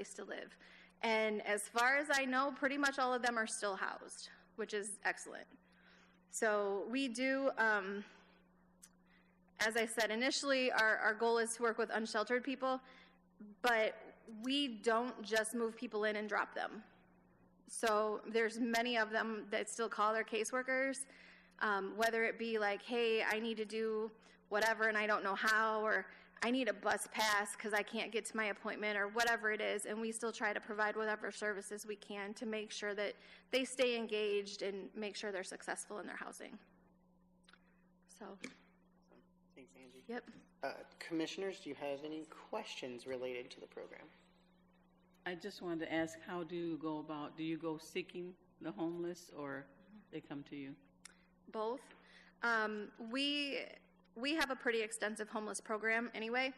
place to live. And as far as I know, pretty much all of them are still housed, which is excellent. So we do, as I said, initially our goal is to work with unsheltered people, but we don't just move people in and drop them. So there's many of them that still call their caseworkers, whether it be like, hey, I need to do whatever and I don't know how, or I need a bus pass because I can't get to my appointment, or whatever it is, and we still try to provide whatever services we can to make sure that they stay engaged and make sure they're successful in their housing. So. Thanks, Angie. Yep. Commissioners, do you have any questions related to the program? I just wanted to ask, how do you go about, do you go seeking the homeless or they come to you? Both. We have a pretty extensive homeless program anyway,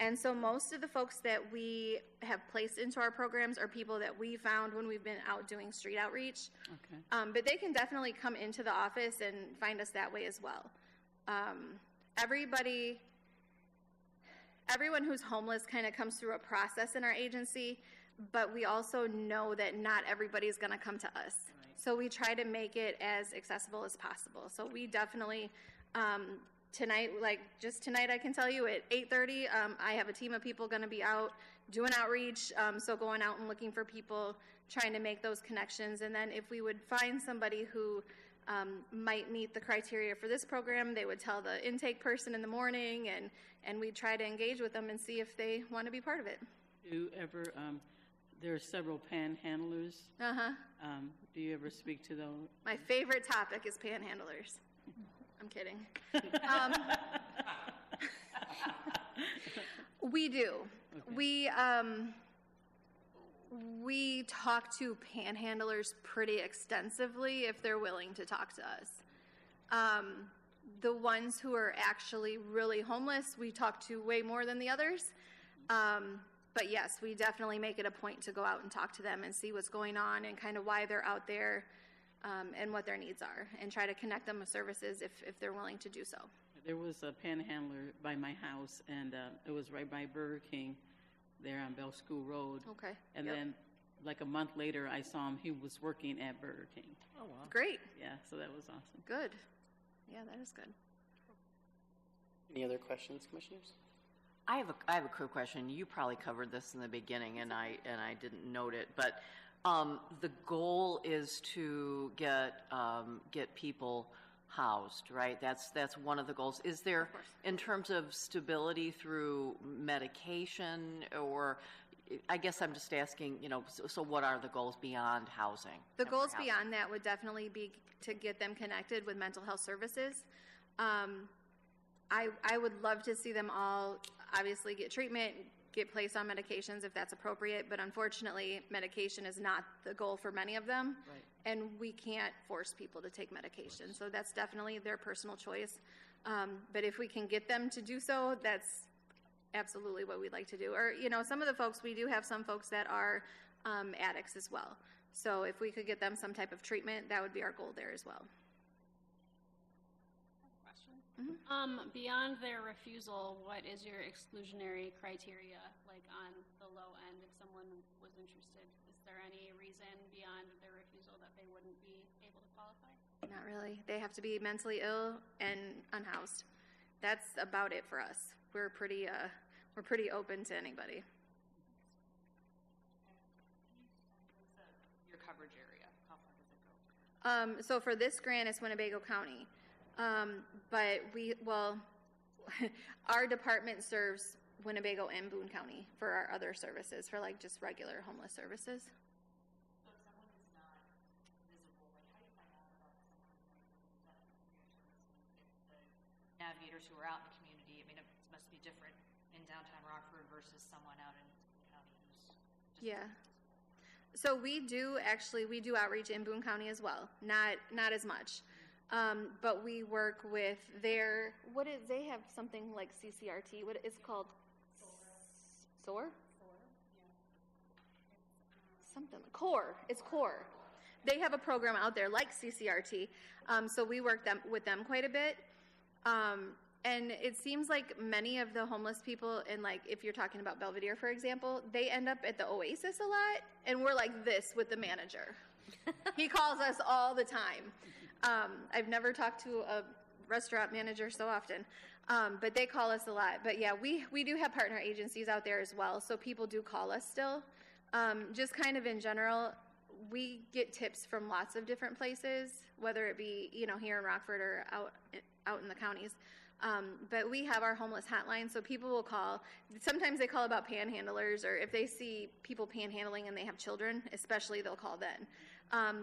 and so most of the folks that we have placed into our programs are people that we found when we've been out doing street outreach. Okay. But they can definitely come into the office and find us that way as well. Everyone who's homeless kind of comes through a process in our agency, but we also know that not everybody's going to come to us. Right. So we try to make it as accessible as possible. So we definitely, tonight, just tonight, I can tell you at 8:30, I have a team of people going to be out doing outreach, so going out and looking for people, trying to make those connections. And then if we would find somebody who might meet the criteria for this program, they would tell the intake person in the morning, and we'd try to engage with them and see if they want to be part of it. Do you ever, there are several panhandlers. Uh-huh. Do you ever speak to those? My favorite topic is panhandlers. I'm kidding. We do. Okay. We talk to panhandlers pretty extensively if they're willing to talk to us. The ones who are actually really homeless, we talk to way more than the others. But yes, we definitely make it a point to go out and talk to them and see what's going on and kind of why they're out there, and what their needs are, and try to connect them with services if they're willing to do so. There was a panhandler by my house, and it was right by Burger King there on Bell School Road. Okay. And then like a month later, I saw him. He was working at Burger King. Oh, wow. Great. Yeah, so that was awesome. Good. Yeah, that is good. Any other questions, commissioners? I have a quick question. You probably covered this in the beginning, and I didn't note it, but the goal is to get people housed, right? That's one of the goals. Is there, in terms of stability through medication, or I guess I'm just asking, so what are the goals beyond housing? The goals beyond that would definitely be to get them connected with mental health services. I would love to see them all obviously get treatment, get placed on medications if that's appropriate, but unfortunately medication is not the goal for many of them. Right. And we can't force people to take medication, so that's definitely their personal choice. But if we can get them to do so, that's absolutely what we'd like to do. Or, some of the folks, we do have some folks that are addicts as well. So if we could get them some type of treatment, that would be our goal there as well. Mm-hmm. Beyond their refusal, what is your exclusionary criteria, like on the low end, if someone was interested? Is there any reason beyond their refusal that they wouldn't be able to qualify? Not really. They have to be mentally ill and unhoused. That's about it for us. We're pretty open to anybody. Your coverage area, how far does it go? So for this grant, it's Winnebago County. But our department serves Winnebago and Boone County for our other services, for just regular homeless services. So if someone is not visible, how do you find out about someone if the navigators who are out in the community, it must be different in downtown Rockford versus someone out in Boone County who's just visible. So we do outreach in Boone County as well, not as much. But we work with they have something like CCRT. What it's called? SOAR? Something. CORE. It's CORE. They have a program out there like CCRT. So we work with them quite a bit. And it seems like many of the homeless people, and like if you're talking about Belvedere, for example, they end up at the Oasis a lot, and we're like this with the manager. He calls us all the time. I've never talked to a restaurant manager so often, but they call us a lot. But yeah, we do have partner agencies out there as well, so people do call us still. Just kind of in general, we get tips from lots of different places, whether it be, you know, here in Rockford or out in the counties. But we have our homeless hotline, so people will call. Sometimes they call about panhandlers, or if they see people panhandling and they have children, especially, they'll call then.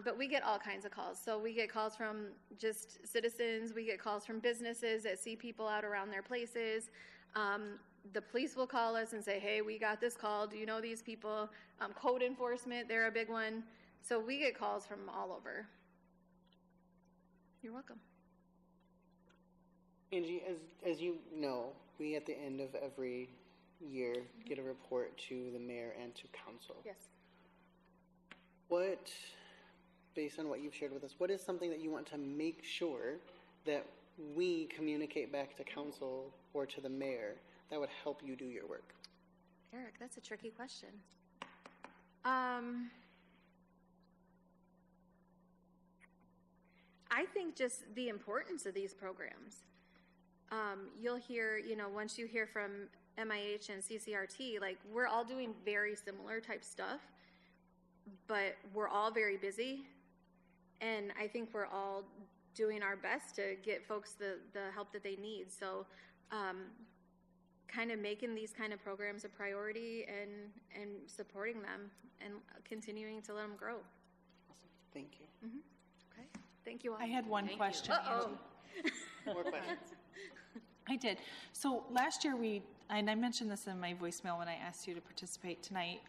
But we get all kinds of calls. So we get calls from just citizens. We get calls from businesses that see people out around their places. The police will call us and say, hey, we got this call. Do you know these people? Code enforcement, they're a big one. So we get calls from all over. You're welcome. Angie, as you know, we at the end of every year get a report to the mayor and to council. Yes. What, based on what you've shared with us, what is something that you want to make sure that we communicate back to council or to the mayor that would help you do your work? Eric, that's a tricky question. I think just the importance of these programs. You'll hear, you know, once you hear from MIH and CCRT, like, we're all doing very similar type stuff, but we're all very busy, and I think we're all doing our best to get folks the help that they need. So kind of making these kind of programs a priority and supporting them and continuing to let them grow. Awesome. Thank you. Mm-hmm. Okay. Thank you all. I had one question. Uh-oh. More questions? I did. So last year and I mentioned this in my voicemail when I asked you to participate tonight,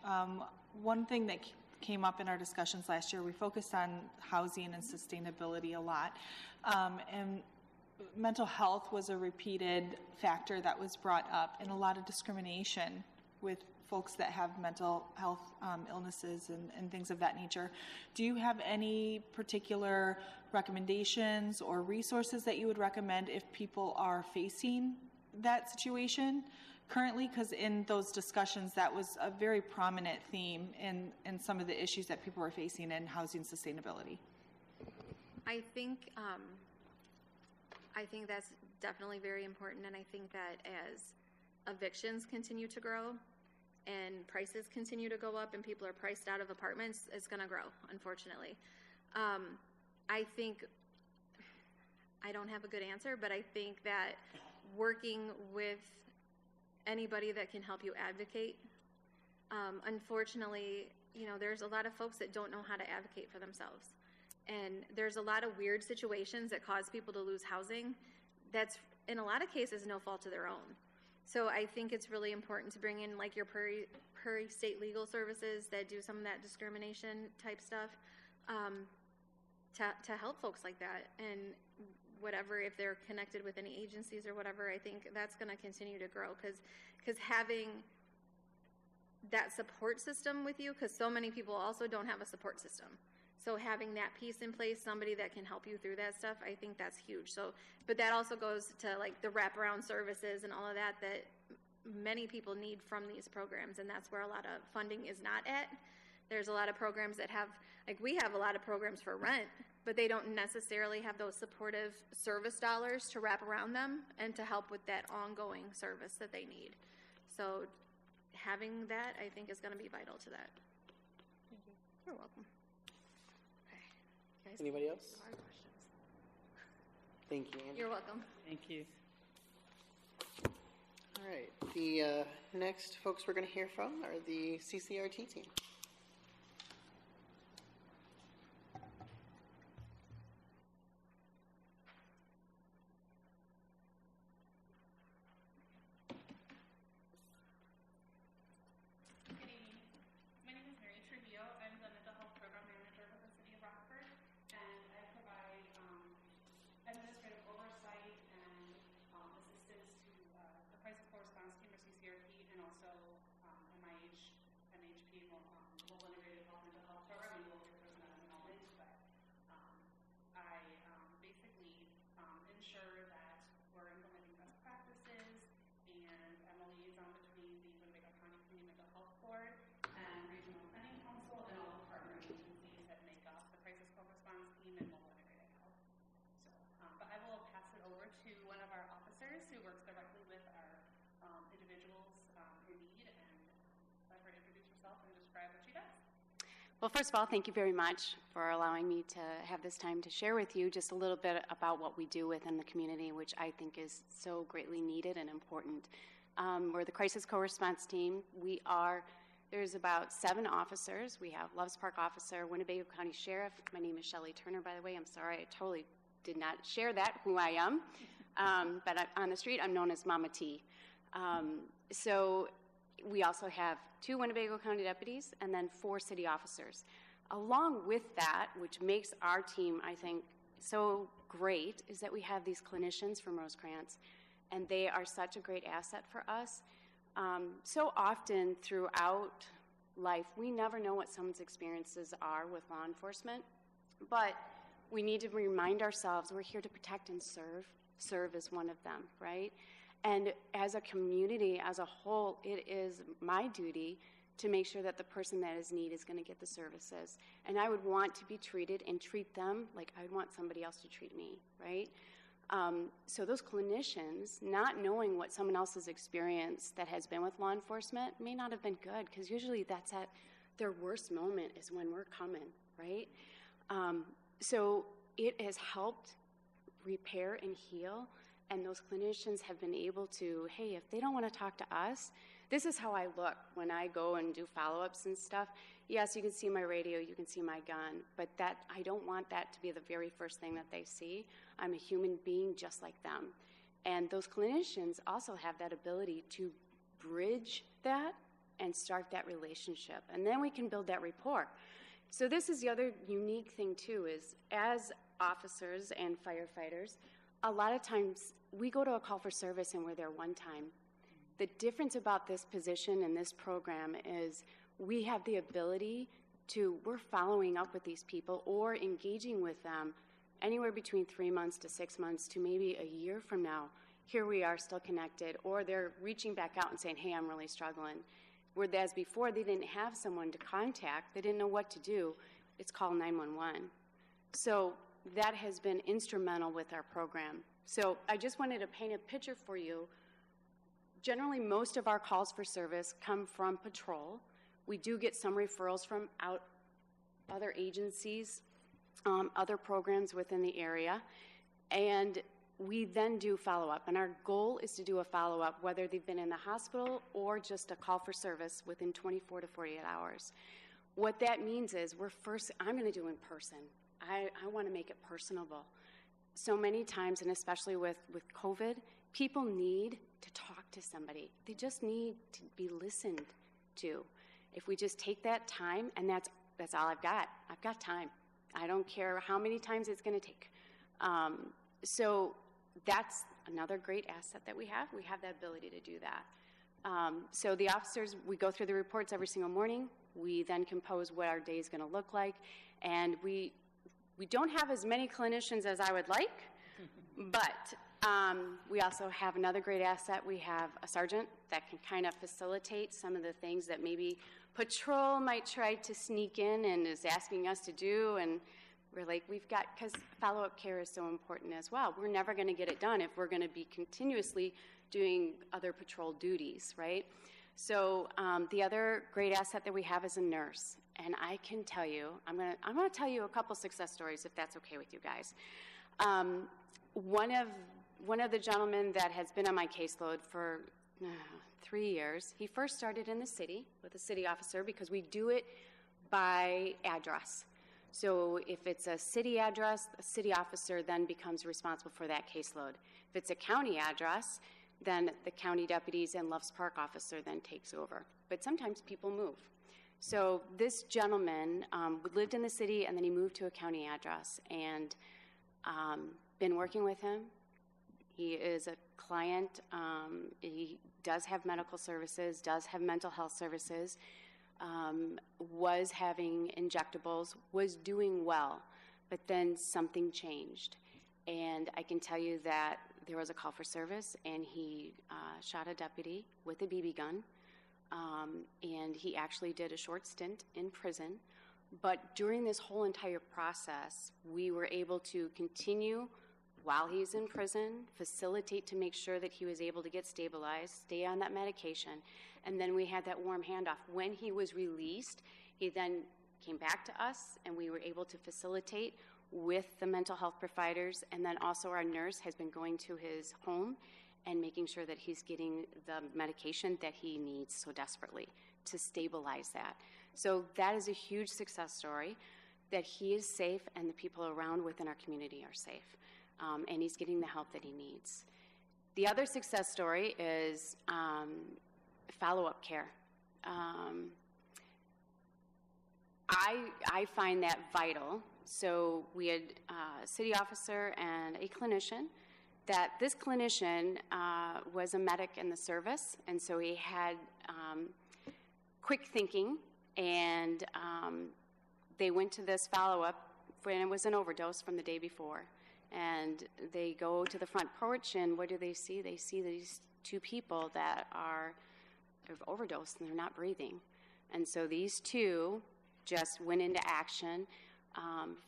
one thing that came up in our discussions last year, we focused on housing and sustainability a lot. And mental health was a repeated factor that was brought up, and a lot of discrimination with folks that have mental health illnesses and things of that nature. Do you have any particular recommendations or resources that you would recommend if people are facing that situation currently? Because in those discussions, that was a very prominent theme in some of the issues that people were facing in housing sustainability. I think that's definitely very important, and I think that as evictions continue to grow and prices continue to go up and people are priced out of apartments, it's going to grow, unfortunately. I think, I don't have a good answer, but I think that working with anybody that can help you advocate, unfortunately, you know, there's a lot of folks that don't know how to advocate for themselves. And there's a lot of weird situations that cause people to lose housing that's, in a lot of cases, no fault of their own. So I think it's really important to bring in, like, your Prairie State Legal Services that do some of that discrimination type stuff to help folks like that. And whatever, if they're connected with any agencies or whatever, I think that's going to continue to grow because having that support system with you, because so many people also don't have a support system. So having that piece in place, somebody that can help you through that stuff, I think that's huge. So, but that also goes to, like, the wraparound services and all of that many people need from these programs, and that's where a lot of funding is not at. There's a lot of programs that have, like, we have a lot of programs for rent, but they don't necessarily have those supportive service dollars to wrap around them and to help with that ongoing service that they need. So having that, I think, is going to be vital to that. Thank you. You're welcome. Guys, Anybody else? hard questions. Thank you, Angie. You're welcome. Thank you. All right. The next folks we're going to hear from are the CCRT team. My name is Mary Trujillo. I'm the mental health program manager for the city of Rockford, and I provide administrative oversight and assistance to the crisis correspondence team or CCRT, and also MIH, MHP, Well, first of all, thank you very much for allowing me to have this time to share with you just a little bit about what we do within the community, which I think is so greatly needed and important. We're the Crisis Co-Response Team. There's about 7 officers. We have Loves Park Officer, Winnebago County Sheriff. My name is Shelley Turner, by the way. I'm sorry, I totally did not share that, who I am. But on the street, I'm known as Mama T. So we also have 2 Winnebago County deputies and then 4 city officers. Along with that, which makes our team, I think, so great, is that we have these clinicians from Rosecrans, and they are such a great asset for us. So often throughout life, we never know what someone's experiences are with law enforcement, but we need to remind ourselves we're here to protect and serve. Serve is one of them, right? And as a community, as a whole, it is my duty to make sure that the person that is in need is going to get the services. And I would want to be treated and treat them like I would want somebody else to treat me, right? So those clinicians, not knowing what someone else's experience that has been with law enforcement may not have been good, because usually that's at their worst moment is when we're coming, right? So it has helped repair and heal, and those clinicians have been able to, hey, if they don't want to talk to us, this is how I look when I go and do follow-ups and stuff. Yes, you can see my radio, you can see my gun, but that I don't want that to be the very first thing that they see. I'm a human being just like them. And those clinicians also have that ability to bridge that and start that relationship. And then we can build that rapport. So this is the other unique thing, too, is as officers and firefighters, a lot of times we go to a call for service and we're there one time. The difference about this position and this program is we have the ability to, we're following up with these people or engaging with them anywhere between 3 months to 6 months to maybe a year from now. Here we are still connected, or they're reaching back out and saying, hey, I'm really struggling. Whereas before they didn't have someone to contact, they didn't know what to do, it's called 911. So that has been instrumental with our program. So I just wanted to paint a picture for you. Generally, most of our calls for service come from patrol. We do get some referrals from other agencies, other programs within the area, and we then do follow-up. And our goal is to do a follow-up, whether they've been in the hospital or just a call for service within 24 to 48 hours. What that means is I'm going to do in person. I want to make it personable. So many times, and especially with COVID, people need to talk to somebody. They just need to be listened to. If we just take that time, and that's all I've got. I've got time. I don't care how many times it's going to take. So that's another great asset that we have. We have that ability to do that. So the officers, we go through the reports every single morning. We then compose what our day is going to look like. And we don't have as many clinicians as I would like, but we also have another great asset. We have a sergeant that can kind of facilitate some of the things that maybe patrol might try to sneak in and is asking us to do. And we're like, because follow-up care is so important as well. We're never going to get it done if we're going to be continuously doing other patrol duties, right? So the other great asset that we have is a nurse. And I can tell you, I'm going to tell you a couple success stories if that's okay with you guys. One of the gentlemen that has been on my caseload for 3 years, he first started in the city with a city officer because we do it by address. So if it's a city address, a city officer then becomes responsible for that caseload. If it's a county address, then the county deputies and Loves Park officer then takes over. But sometimes people move. So this gentleman lived in the city, and then he moved to a county address, and been working with him. He is a client. He does have medical services, does have mental health services, was having injectables, was doing well, but then something changed. And I can tell you that there was a call for service, and he shot a deputy with a BB gun. And he actually did a short stint in prison. But during this whole entire process, we were able to continue while he's in prison, facilitate to make sure that he was able to get stabilized, stay on that medication, and then we had that warm handoff. When he was released, he then came back to us, and we were able to facilitate with the mental health providers, and then also our nurse has been going to his home and making sure that he's getting the medication that he needs so desperately to stabilize that. So that is a huge success story, that he is safe and the people around within our community are safe, and he's getting the help that he needs. The other success story is follow-up care. I find that vital. So we had a city officer and a clinician. That this clinician was a medic in the service, and so he had quick thinking, and they went to this follow-up when it was an overdose from the day before. And they go to the front porch, and what do they see? They see these two people that have overdosed, and they're not breathing. And so these two just went into action,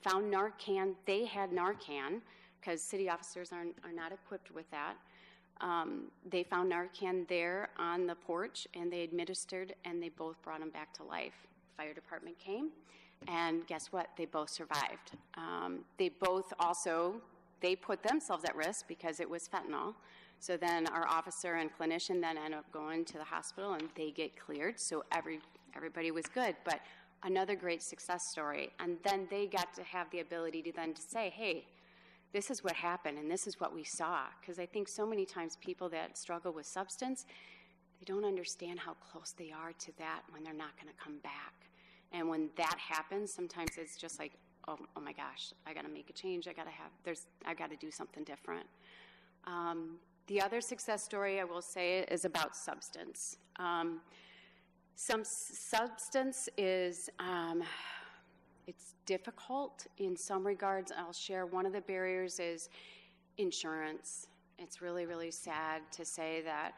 found Narcan. They had Narcan, because city officers are not equipped with that. They found Narcan there on the porch, and they administered, and they both brought him back to life. Fire department came, and guess what? They both survived. They both also, they put themselves at risk because it was fentanyl. So then our officer and clinician then end up going to the hospital, and they get cleared, so everybody was good. But another great success story. And then they got to have the ability to then to say, hey, this is what happened, and this is what we saw. Because I think so many times people that struggle with substance, they don't understand how close they are to that when they're not going to come back. And when that happens, sometimes it's just like, oh my gosh, I got to make a change. I got to do something different. The other success story I will say is about substance. Some substance is, it's difficult in some regards. I'll share one of the barriers is insurance. It's really, really sad to say that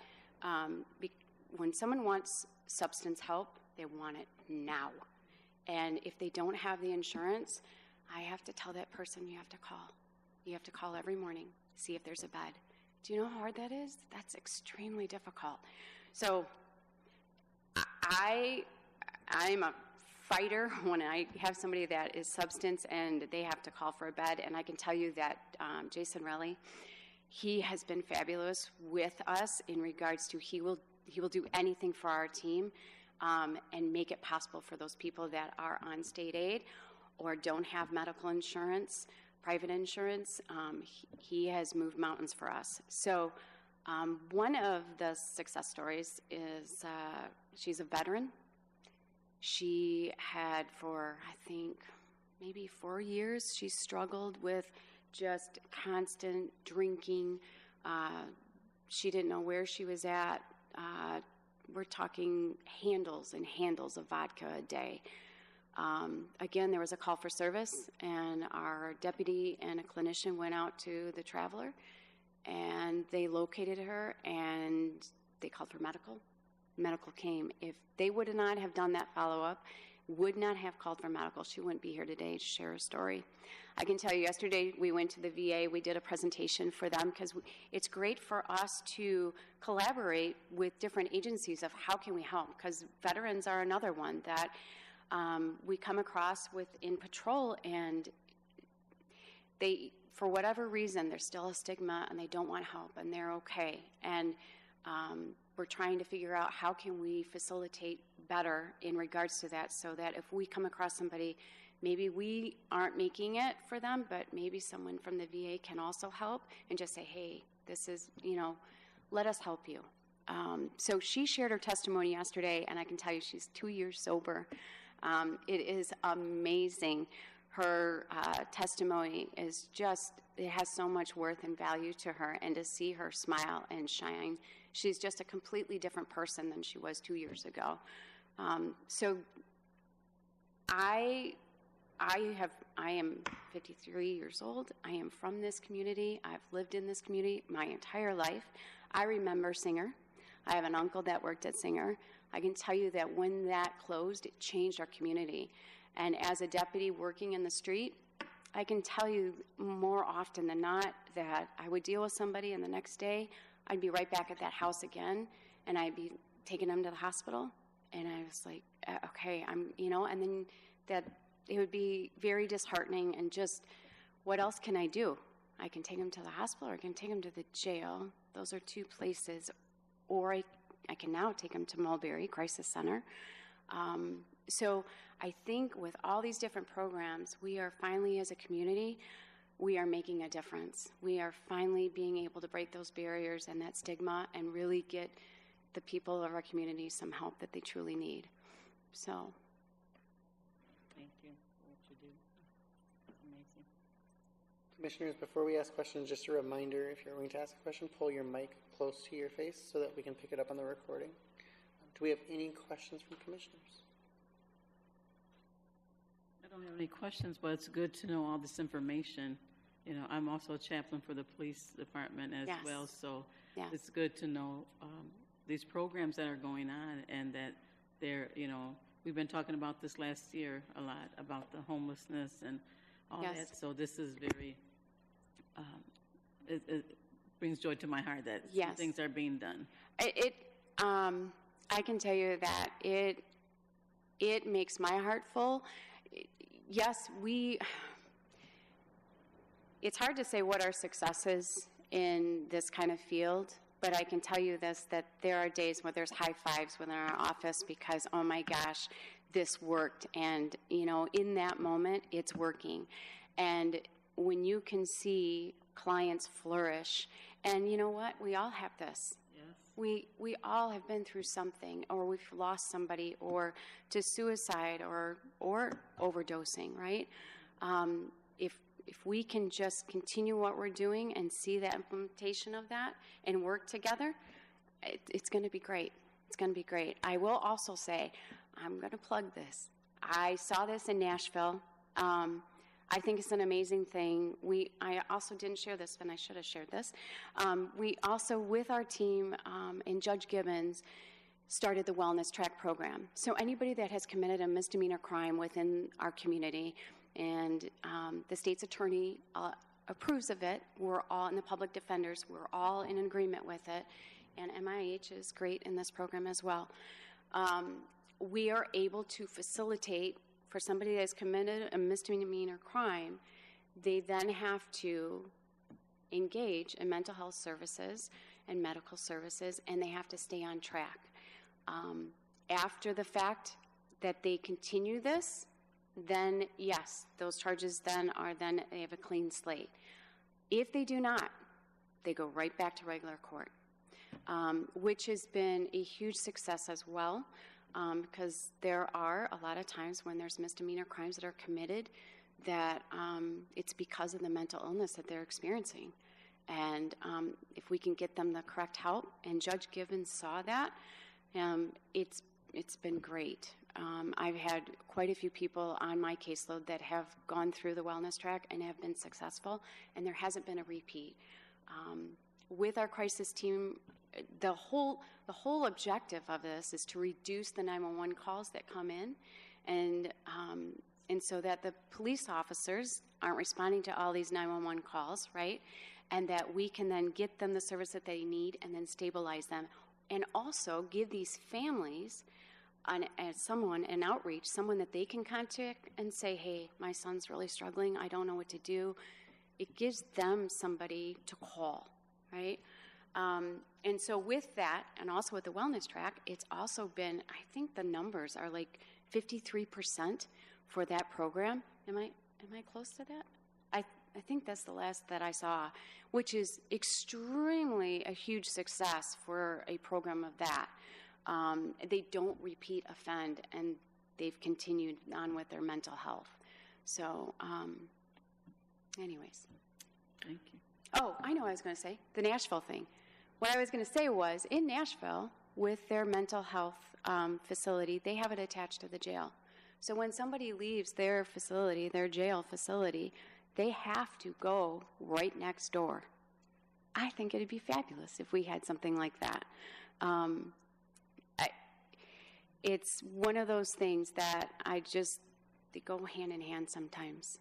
when someone wants substance help, they want it now. And if they don't have the insurance, I have to tell that person, you have to call. You have to call every morning, see if there's a bed. Do you know how hard that is? That's extremely difficult. So I'm a fighter when I have somebody that is substance and they have to call for a bed. And I can tell you that Jason Relly, he has been fabulous with us in regards to he will do anything for our team and make it possible for those people that are on state aid or don't have medical insurance, private insurance. He has moved mountains for us. So one of the success stories is she's a veteran. She had for, I think, maybe 4 years, she struggled with just constant drinking. She didn't know where she was at. We're talking handles and handles of vodka a day. Again, there was a call for service, and our deputy and a clinician went out to the traveler, and they located her, and they called for medical. Medical came. If they would not have done that follow-up, would not have called for medical, she wouldn't be here today to share a story. I can tell you, yesterday we went to the VA. We did a presentation for them because it's great for us to collaborate with different agencies of how can we help, because veterans are another one that we come across in patrol, and they, for whatever reason, there's still a stigma and they don't want help, and they're okay. And we're trying to figure out how can we facilitate better in regards to that, so that if we come across somebody, maybe we aren't making it for them, but maybe someone from the VA can also help and just say, hey, this is, let us help you. So she shared her testimony yesterday, and I can tell you she's 2 years sober. It is amazing. Her testimony is just, it has so much worth and value to her, and to see her smile and shine, she's just a completely different person than she was 2 years ago. So I am 53 years old. I am from this community. I've lived in this community my entire life. I remember Singer. I have an uncle that worked at Singer. I can tell you that when that closed, it changed our community. And as a deputy working in the street, I can tell you more often than not that I would deal with somebody, and the next day I'd be right back at that house again, and I'd be taking them to the hospital. And I was like, okay, and then that it would be very disheartening and just, what else can I do? I can take them to the hospital or I can take them to the jail. Those are two places. Or I can now take them to Mulberry Crisis Center. So I think with all these different programs, we are finally, as a community, we are making a difference. We are finally being able to break those barriers and that stigma and really get the people of our community some help that they truly need. So. Thank you for what you do. Amazing. Commissioners, before we ask questions, just a reminder, if you're going to ask a question, pull your mic close to your face so that we can pick it up on the recording. Do we have any questions from commissioners? I don't have any questions, but it's good to know all this information. You know, I'm also a chaplain for the police department as well, so it's good to know these programs that are going on and that they're, you know, we've been talking about this last year a lot, about the homelessness and all that, so this is very, it brings joy to my heart that some things are being done. I can tell you that it makes my heart full. Yes, it's hard to say what our success is in this kind of field, but I can tell you this, that there are days where there's high fives within our office because, oh my gosh, this worked. And, you know, in that moment, it's working. And when you can see clients flourish, and you know what? We all have this. We all have been through something, or we've lost somebody, or to suicide, or overdosing, right? If we can just continue what we're doing and see the implementation of that and work together, it's going to be great. It's going to be great. I will also say, I'm going to plug this. I saw this in Nashville. I think it's an amazing thing. I also didn't share this, but I should have shared this. We also, with our team and Judge Gibbons, started the Wellness Track program. So anybody that has committed a misdemeanor crime within our community, and the state's attorney approves of it, we're all, and the public defenders, we're all in agreement with it, and MIH is great in this program as well. We are able to facilitate, for somebody that has committed a misdemeanor crime, they then have to engage in mental health services and medical services, and they have to stay on track. After the fact that they continue this, then yes, those charges then they have a clean slate. If they do not, they go right back to regular court, which has been a huge success as well. Because there are a lot of times when there's misdemeanor crimes that are committed that it's because of the mental illness that they're experiencing. And if we can get them the correct help, and Judge Gibbons saw that, it's been great. I've had quite a few people on my caseload that have gone through the Wellness Track and have been successful, and there hasn't been a repeat. With our crisis team, the whole objective of this is to reduce the 911 calls that come in, and so that the police officers aren't responding to all these 911 calls, right? And that we can then get them the service that they need and then stabilize them, and also give these families an outreach, someone that they can contact and say, hey, my son's really struggling, I don't know what to do. It gives them somebody to call, right? And so with that, and also with the Wellness Track, it's also been, I think the numbers are like 53% for that program. Am I close to that? I think that's the last that I saw, which is extremely a huge success for a program of that. They don't repeat offend, and they've continued on with their mental health. So, anyways. Thank you. Oh, I know what I was going to say, the Nashville thing. What I was going to say was, in Nashville, with their mental health facility, they have it attached to the jail. So when somebody leaves their facility, their jail facility, they have to go right next door. I think it'd be fabulous if we had something like that. It's one of those things that they go hand in hand sometimes.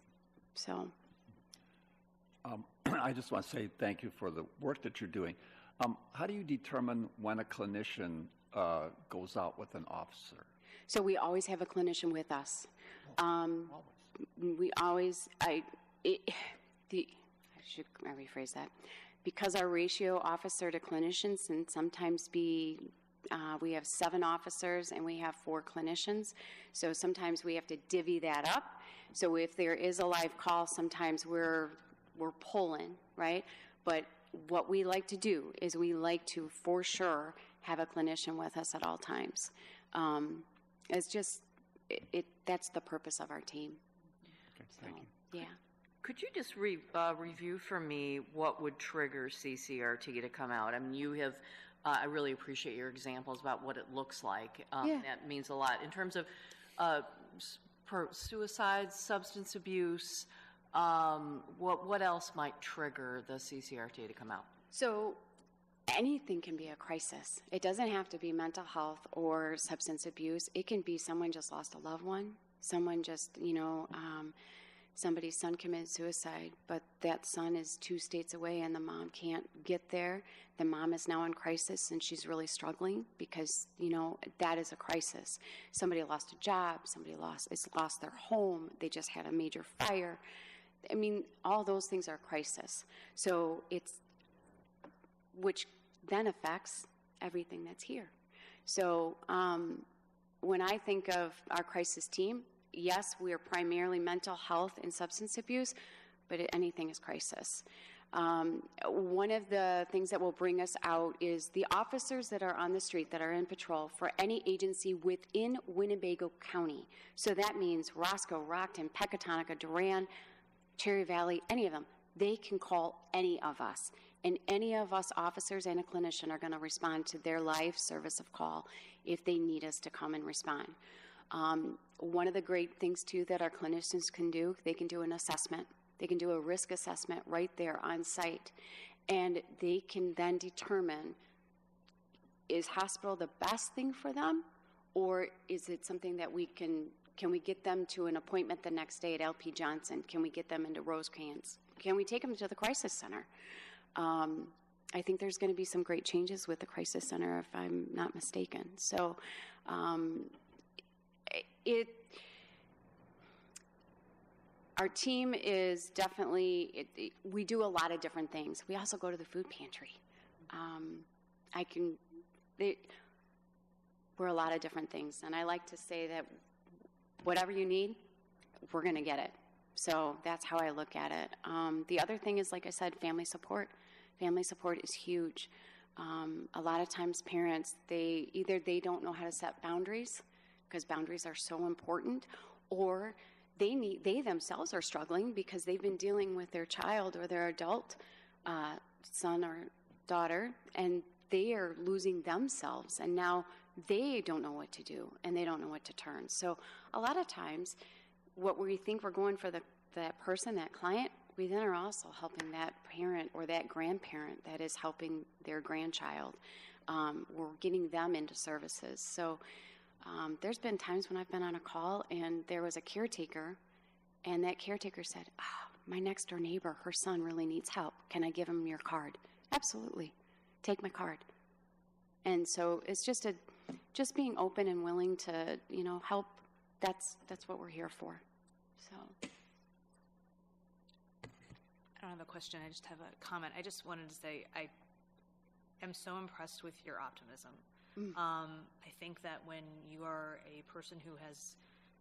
So. I just want to say thank you for the work that you're doing. How do you determine when a clinician goes out with an officer? So we always have a clinician with us. We always, I should rephrase that. Because our ratio officer to clinicians can sometimes be, we have 7 officers and we have 4 clinicians, so sometimes we have to divvy that up. So if there is a live call, sometimes we're pulling, right? But what we like to do is we like to, for sure, have a clinician with us at all times. It's just, that's the purpose of our team. Okay, thank you. Yeah. Could you just review for me what would trigger CCRT to come out? I mean, you have, I really appreciate your examples about what it looks like. Yeah. That means a lot. In terms of suicide, substance abuse, what else might trigger the CCRT to come out? So anything can be a crisis. It doesn't have to be mental health or substance abuse. It can be someone just lost a loved one, someone just, somebody's son committed suicide, but that son is 2 states away and the mom can't get there. The mom is now in crisis and she's really struggling because, that is a crisis. Somebody lost a job, somebody lost their home, they just had a major fire. I mean, all those things are crisis. So which then affects everything that's here. So when I think of our crisis team, yes, we are primarily mental health and substance abuse, but anything is crisis. One of the things that will bring us out is the officers that are on the street that are in patrol for any agency within Winnebago County. So that means Roscoe, Rockton, Pecatonica, Duran, Cherry Valley, any of them. They can call any of us. And any of us officers and a clinician are going to respond to their live service of call if they need us to come and respond. One of the great things, too, that our clinicians can do, they can do an assessment. They can do a risk assessment right there on site. And they can then determine, is hospital the best thing for them? Or is it something that can we get them to an appointment the next day at LP Johnson? Can we get them into Rosecrans? Can we take them to the crisis center? I think there's going to be some great changes with the crisis center, if I'm not mistaken. So our team is definitely, we do a lot of different things. We also go to the food pantry. We're a lot of different things. And I like to say that whatever you need, we're going to get it. So that's how I look at it. The other thing is, like I said, family support. Family support is huge. A lot of times parents, they don't know how to set boundaries because boundaries are so important, or they themselves are struggling because they've been dealing with their child or their adult son or daughter, and they are losing themselves, and now they don't know what to do, and they don't know what to turn. So a lot of times, what we think we're going for that person, that client, we then are also helping that parent or that grandparent that is helping their grandchild. We're getting them into services. So there's been times when I've been on a call and there was a caretaker, and that caretaker said, my next door neighbor, her son really needs help. Can I give him your card? Absolutely. Take my card. And so it's just being open and willing to, help. That's what we're here for. So I don't have a question. I just have a comment. I just wanted to say I am so impressed with your optimism. I think that when you are a person who has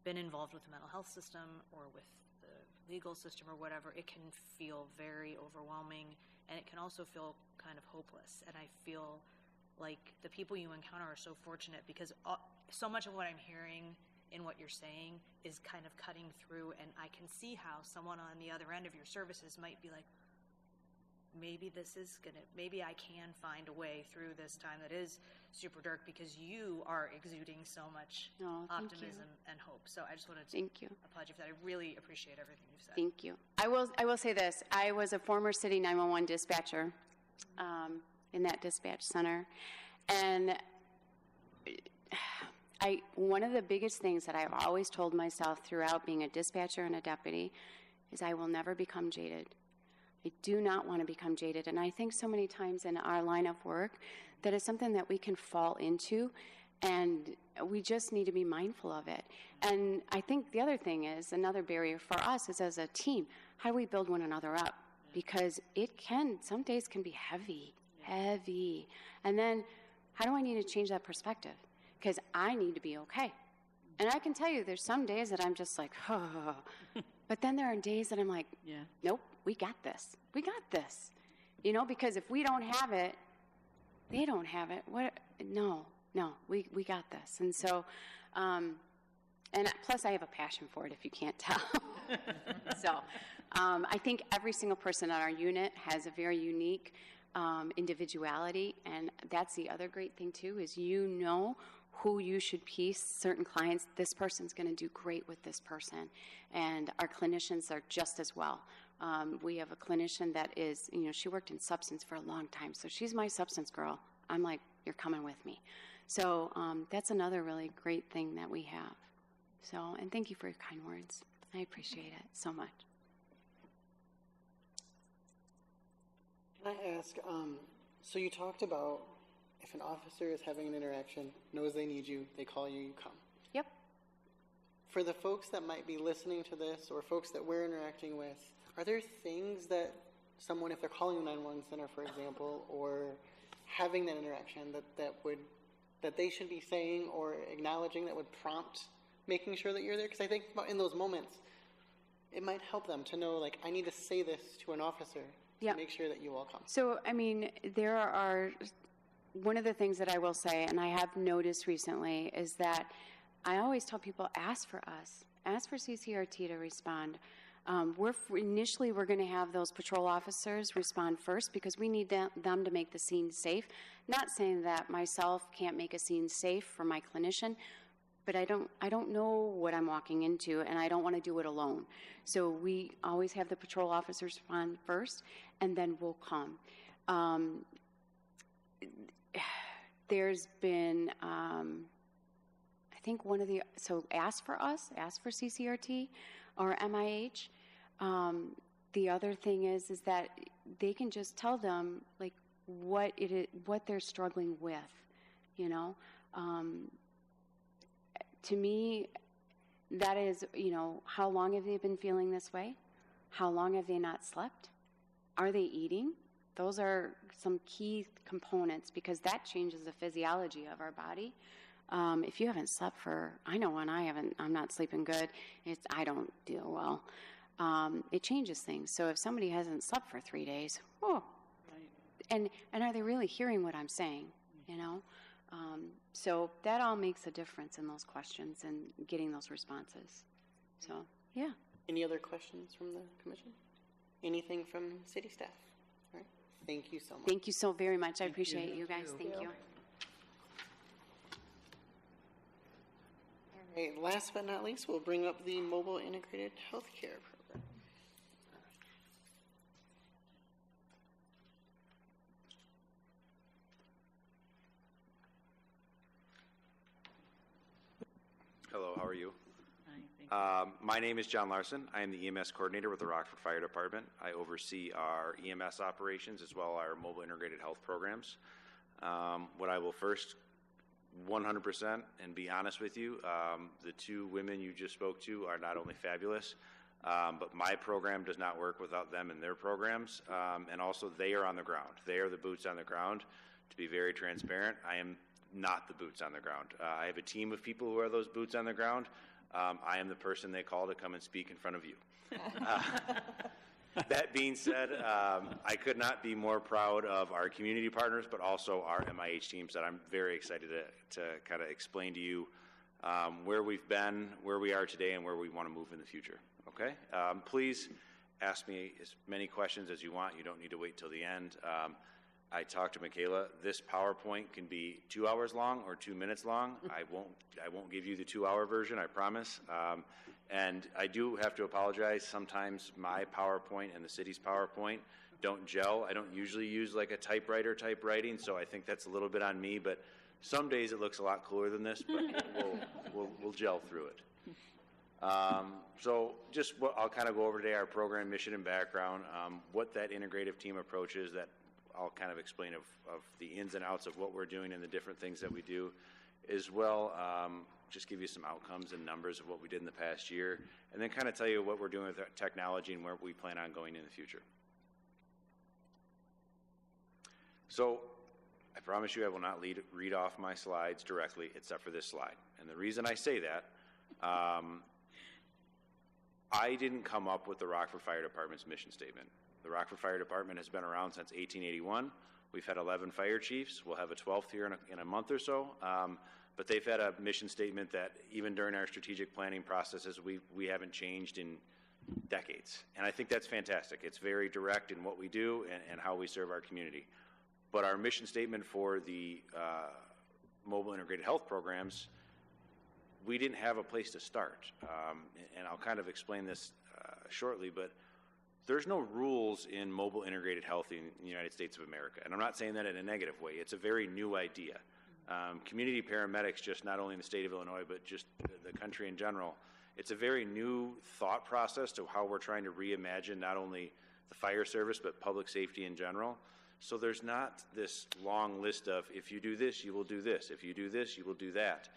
been involved with the mental health system or with the legal system or whatever, it can feel very overwhelming, and it can also feel kind of hopeless. And I feel like the people you encounter are so fortunate because so much of what I'm hearing in what you're saying is kind of cutting through, and I can see how someone on the other end of your services might be like, maybe I can find a way through this time that is super dark, because you are exuding so much optimism and hope. So I just wanted to applaud you for that. I really appreciate everything you've said. Thank you. I will say this. I was a former city 911 dispatcher in that dispatch center, and one of the biggest things that I've always told myself throughout being a dispatcher and a deputy is I will never become jaded. I do not want to become jaded. And I think so many times in our line of work that is something that we can fall into. And we just need to be mindful of it. And I think the other thing is, another barrier for us is as a team, how do we build one another up? Because some days can be heavy. And then how do I need to change that perspective? Because I need to be okay. And I can tell you, there's some days that I'm just like, oh. But then there are days that I'm like, nope, we got this. We got this. You know, because if we don't have it, they don't have it. No, we got this. And so, and plus I have a passion for it, if you can't tell. So I think every single person on our unit has a very unique individuality, and that's the other great thing too, is who you should piece certain clients. This person's going to do great with this person, and our clinicians are just as well. We have a clinician that is, she worked in substance for a long time, so she's my substance girl. I'm like, you're coming with me. So that's another really great thing that we have. So, and thank you for your kind words. I appreciate it so much. Can I ask, so you talked about if an officer is having an interaction, knows they need you, they call you, you come. Yep. For the folks that might be listening to this, or folks that we're interacting with, are there things that someone, if they're calling the 911 center, for example, or having that interaction that they should be saying or acknowledging that would prompt making sure that you're there? Because I think in those moments, it might help them to know, like, I need to say this to an officer to make sure that you all come. So, I mean, there are, one of the things that I will say, and I have noticed recently, is that I always tell people, ask for us. Ask for CCRT to respond. Initially, we're going to have those patrol officers respond first because we need them to make the scene safe. Not saying that myself can't make a scene safe for my clinician, but I don't know what I'm walking into, and I don't want to do it alone. So we always have the patrol officers respond first, and then we'll come. There's been, I think so ask for us, ask for CCRT or MIH. The other thing is that they can just tell them, like, what they're struggling with, To me, that is, how long have they been feeling this way? How long have they not slept? Are they eating? Those are some key components because that changes the physiology of our body. If you haven't slept I know when I'm not sleeping good, I don't deal well. It changes things. So if somebody hasn't slept for 3 days, and are they really hearing what I'm saying, So that all makes a difference in those questions and getting those responses. So, yeah. Any other questions from the commission? Anything from city staff? All right. Thank you so much. Thank you so very much. I appreciate you guys. Thank you. All right. Last but not least, we'll bring up the mobile integrated healthcare program. Hello, how are you? Hi, thank you. My name is John Larson. I am the EMS coordinator with the Rockford Fire Department. I oversee our EMS operations as well as our mobile integrated health programs. What I will first 100% and be honest with you, the two women you just spoke to are not only fabulous, but my program does not work without them and their programs. And also they are on the ground. They are the boots on the ground. To be very transparent, I am not the boots on the ground. I have a team of people who are those boots on the ground. I am the person they call to come and speak in front of you. That being said, I could not be more proud of our community partners, but also our MIH teams that I'm very excited to kind of explain to you where we've been, where we are today, and where we want to move in the future. Okay? Please ask me as many questions as you want. You don't need to wait till the end. I talked to Michaela. This PowerPoint can be 2 hours long or 2 minutes long. I won't give you the 2-hour version, I promise. And I do have to apologize. Sometimes my PowerPoint and the city's PowerPoint don't gel. I don't usually use like a typewriter type writing, so I think that's a little bit on me. But some days it looks a lot cooler than this, but we'll gel through it. So just I'll kind of go over today our program mission and background, what that integrative team approach is that I'll kind of explain of the ins and outs of what we're doing and the different things that we do. as well, just give you some outcomes and numbers of what we did in the past year, and then kind of tell you what we're doing with technology and where we plan on going in the future. So I promise you I will not read off my slides directly, except for this slide. And the reason I say that, I didn't come up with the Rockford Fire Department's mission statement. The Rockford Fire Department has been around since 1881. We've had 11 fire chiefs. We'll have a 12th here in a month or so. But they've had a mission statement that even during our strategic planning processes, we haven't changed in decades. And I think that's fantastic. It's very direct in what we do and how we serve our community. But our mission statement for the mobile integrated health programs, we didn't have a place to start. And I'll kind of explain this shortly, but there's no rules in mobile integrated health in the United States of America. And I'm not saying that in a negative way. It's a very new idea. Community paramedics, just not only in the state of Illinois, but just the country in general, it's a very new thought process to how we're trying to reimagine not only the fire service, but public safety in general. So there's not this long list of, if you do this, you will do this. If you do this, you will do that.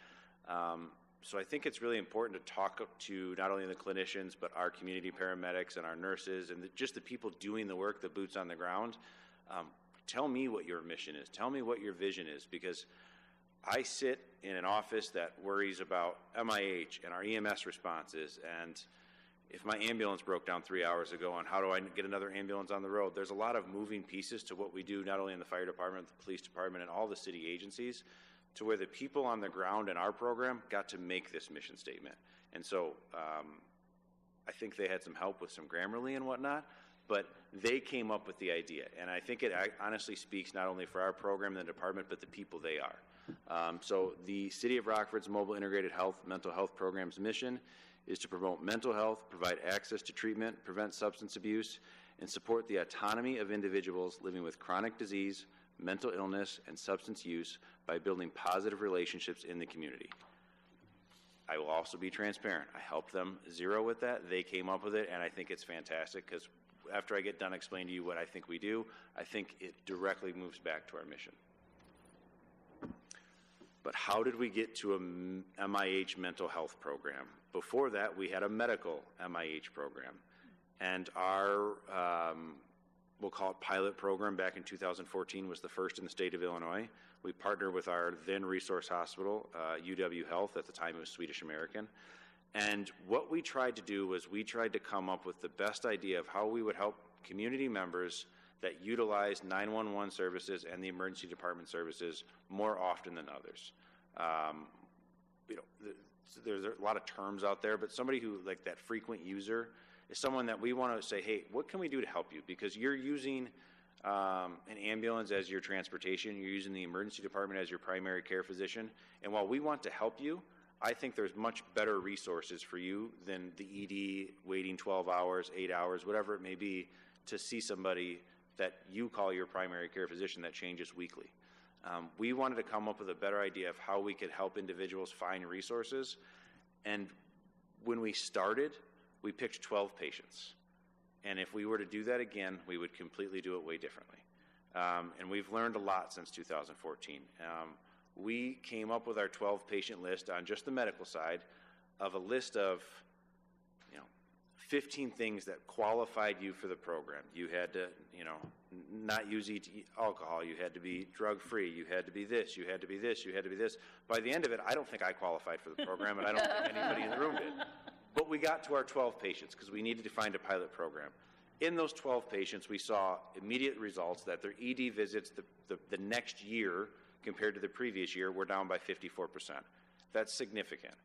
So I think it's really important to talk to not only the clinicians, but our community paramedics and our nurses and just the people doing the work, the boots on the ground. Tell me what your mission is. Tell me what your vision is, because I sit in an office that worries about MIH and our EMS responses, and if my ambulance broke down 3 hours ago, and how do I get another ambulance on the road? There's a lot of moving pieces to what we do, not only in the fire department, the police department, and all the city agencies, to where the people on the ground in our program got to make this mission statement. And so I think they had some help with some Grammarly and whatnot, but they came up with the idea. And I think it honestly speaks not only for our program and the department, but the people they are. So the City of Rockford's Mobile Integrated Mental Health Program's mission is to promote mental health, provide access to treatment, prevent substance abuse, and support the autonomy of individuals living with chronic disease, mental illness, and substance use by building positive relationships in the community. I will also be transparent. I helped them zero with that. They came up with it, and I think it's fantastic, because after I get done explaining to you what I think we do, I think it directly moves back to our mission. But how did we get to a MIH mental health program? Before that, we had a medical MIH program. And our, we'll call it pilot program, back in 2014 was the first in the state of Illinois. We partnered with our then resource hospital, UW Health, at the time it was Swedish American. And what we tried to do was we tried to come up with the best idea of how we would help community members that utilize 911 services and the emergency department services more often than others. There's a lot of terms out there, but somebody who, like that frequent user, is someone that we want to say, hey, what can we do to help you? Because you're using an ambulance as your transportation, you're using the emergency department as your primary care physician, and while we want to help you, I think there's much better resources for you than the ED waiting 12 hours, 8 hours, whatever it may be, to see somebody that you call your primary care physician that changes weekly. We wanted to come up with a better idea of how we could help individuals find resources, and when we started, we picked 12 patients. And if we were to do that again, we would completely do it way differently. And we've learned a lot since 2014. We came up with our 12 patient list on just the medical side of a list of 15 things that qualified you for the program. You had to, not use alcohol. You had to be drug-free. You had to be this. You had to be this. You had to be this. By the end of it, I don't think I qualified for the program, and I don't think anybody in the room did. But we got to our 12 patients because we needed to find a pilot program. In those 12 patients, we saw immediate results that their ED visits the next year compared to the previous year were down by 54%. That's significant.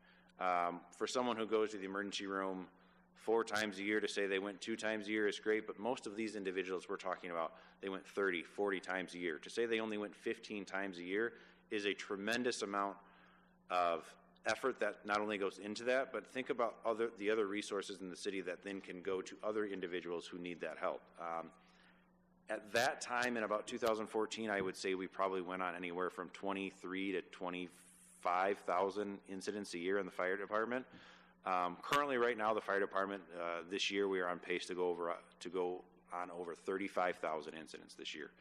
For someone who goes to the emergency room 4 times a year, to say they went 2 times a year is great, but most of these individuals we're talking about, they went 30, 40 times a year. To say they only went 15 times a year is a tremendous amount of effort that not only goes into that, but think about the other resources in the city that then can go to other individuals who need that help. At that time, in about 2014, I would say we probably went on anywhere from 23 to 25,000 incidents a year in the fire department. Currently, right now, the fire department, this year, we are on pace to go on over 35,000 incidents this year.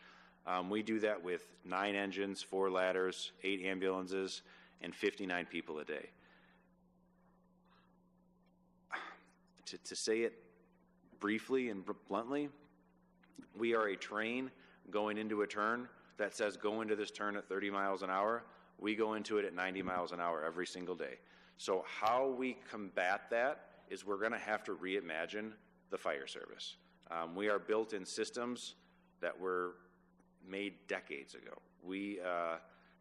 We do that with 9 engines, 4 ladders, 8 ambulances, and 59 people a day. To say it briefly and bluntly, we are a train going into a turn that says go into this turn at 30 miles an hour. We go into it at 90 miles an hour every single day. So how we combat that is we're going to have to reimagine the fire service. We are built in systems that were made decades ago. We,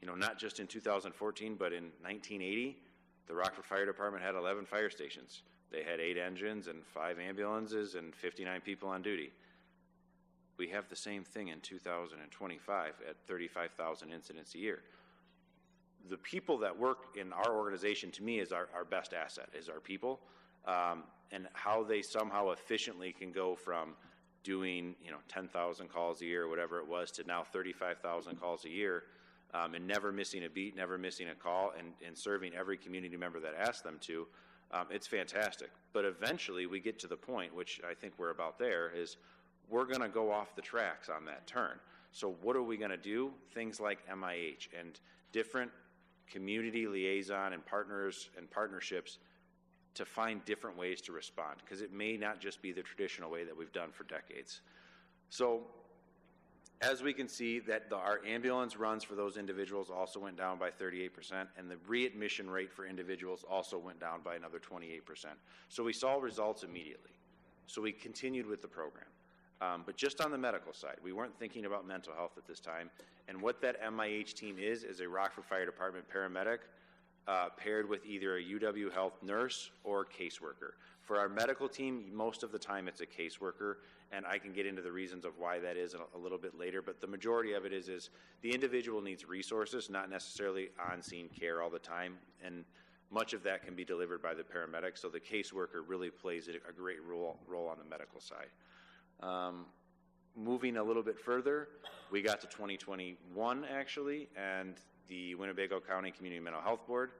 not just in 2014, but in 1980, the Rockford Fire Department had 11 fire stations. They had 8 engines and 5 ambulances and 59 people on duty. We have the same thing in 2025 at 35,000 incidents a year. The people that work in our organization, to me, is our best asset, is our people, and how they somehow efficiently can go from doing 10,000 calls a year or whatever it was to now 35,000 calls a year, and never missing a beat, never missing a call, and serving every community member that asks them to. It's fantastic. But eventually we get to the point, which I think we're about there, is we're going to go off the tracks on that turn. So what are we going to do? Things like MIH and different community liaison and partners and partnerships to find different ways to respond, because it may not just be the traditional way that we've done for decades. So as we can see, that our ambulance runs for those individuals also went down by 38%, and the readmission rate for individuals also went down by another 28%. So we saw results immediately. So we continued with the program. But just on the medical side, we weren't thinking about mental health at this time. And what that MIH team is a Rockford Fire Department paramedic paired with either a UW Health nurse or caseworker. For our medical team, most of the time it's a caseworker, and I can get into the reasons of why that is a little bit later, but the majority of it is the individual needs resources, not necessarily on-scene care all the time, and much of that can be delivered by the paramedic, so the caseworker really plays a great role on the medical side. Moving a little bit further, we got to 2021 actually, and the Winnebago County Community Mental Health Board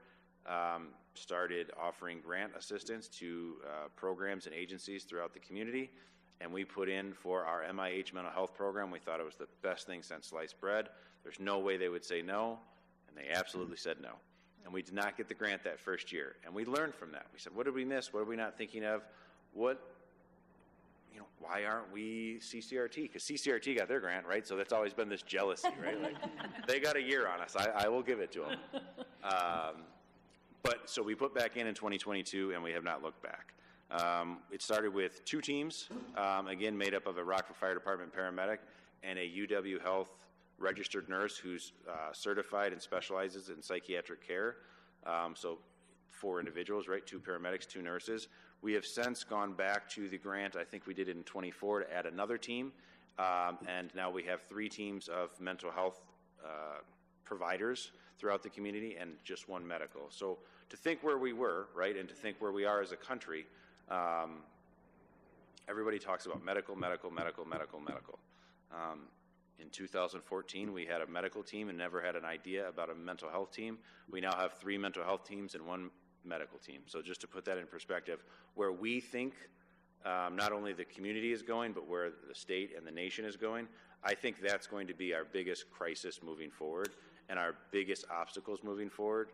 started offering grant assistance to programs and agencies throughout the community, and we put in for our MIH mental health program. We thought it was the best thing since sliced bread. There's no way they would say no, and they absolutely said no. And we did not get the grant that first year, and we learned from that. We said, what did we miss? What are we not thinking of? Why aren't we CCRT? Because CCRT got their grant, right? So that's always been this jealousy, right? Like, they got a year on us. I will give it to them. But so we put back in 2022, and we have not looked back. It started with 2 teams, again, made up of a Rockford Fire Department paramedic and a UW Health registered nurse who's certified and specializes in psychiatric care. So 4 individuals, right? 2 paramedics, 2 nurses. We have since gone back to the grant, I think we did it in 24, to add another team. And now we have 3 teams of mental health providers throughout the community and just 1 medical. So to think where we were, right, and to think where we are as a country, everybody talks about medical. In 2014, we had a medical team and never had an idea about a mental health team. We now have 3 mental health teams and 1 medical team. So just to put that in perspective, where we think not only the community is going, but where the state and the nation is going, I think that's going to be our biggest crisis moving forward, and our biggest obstacles moving forward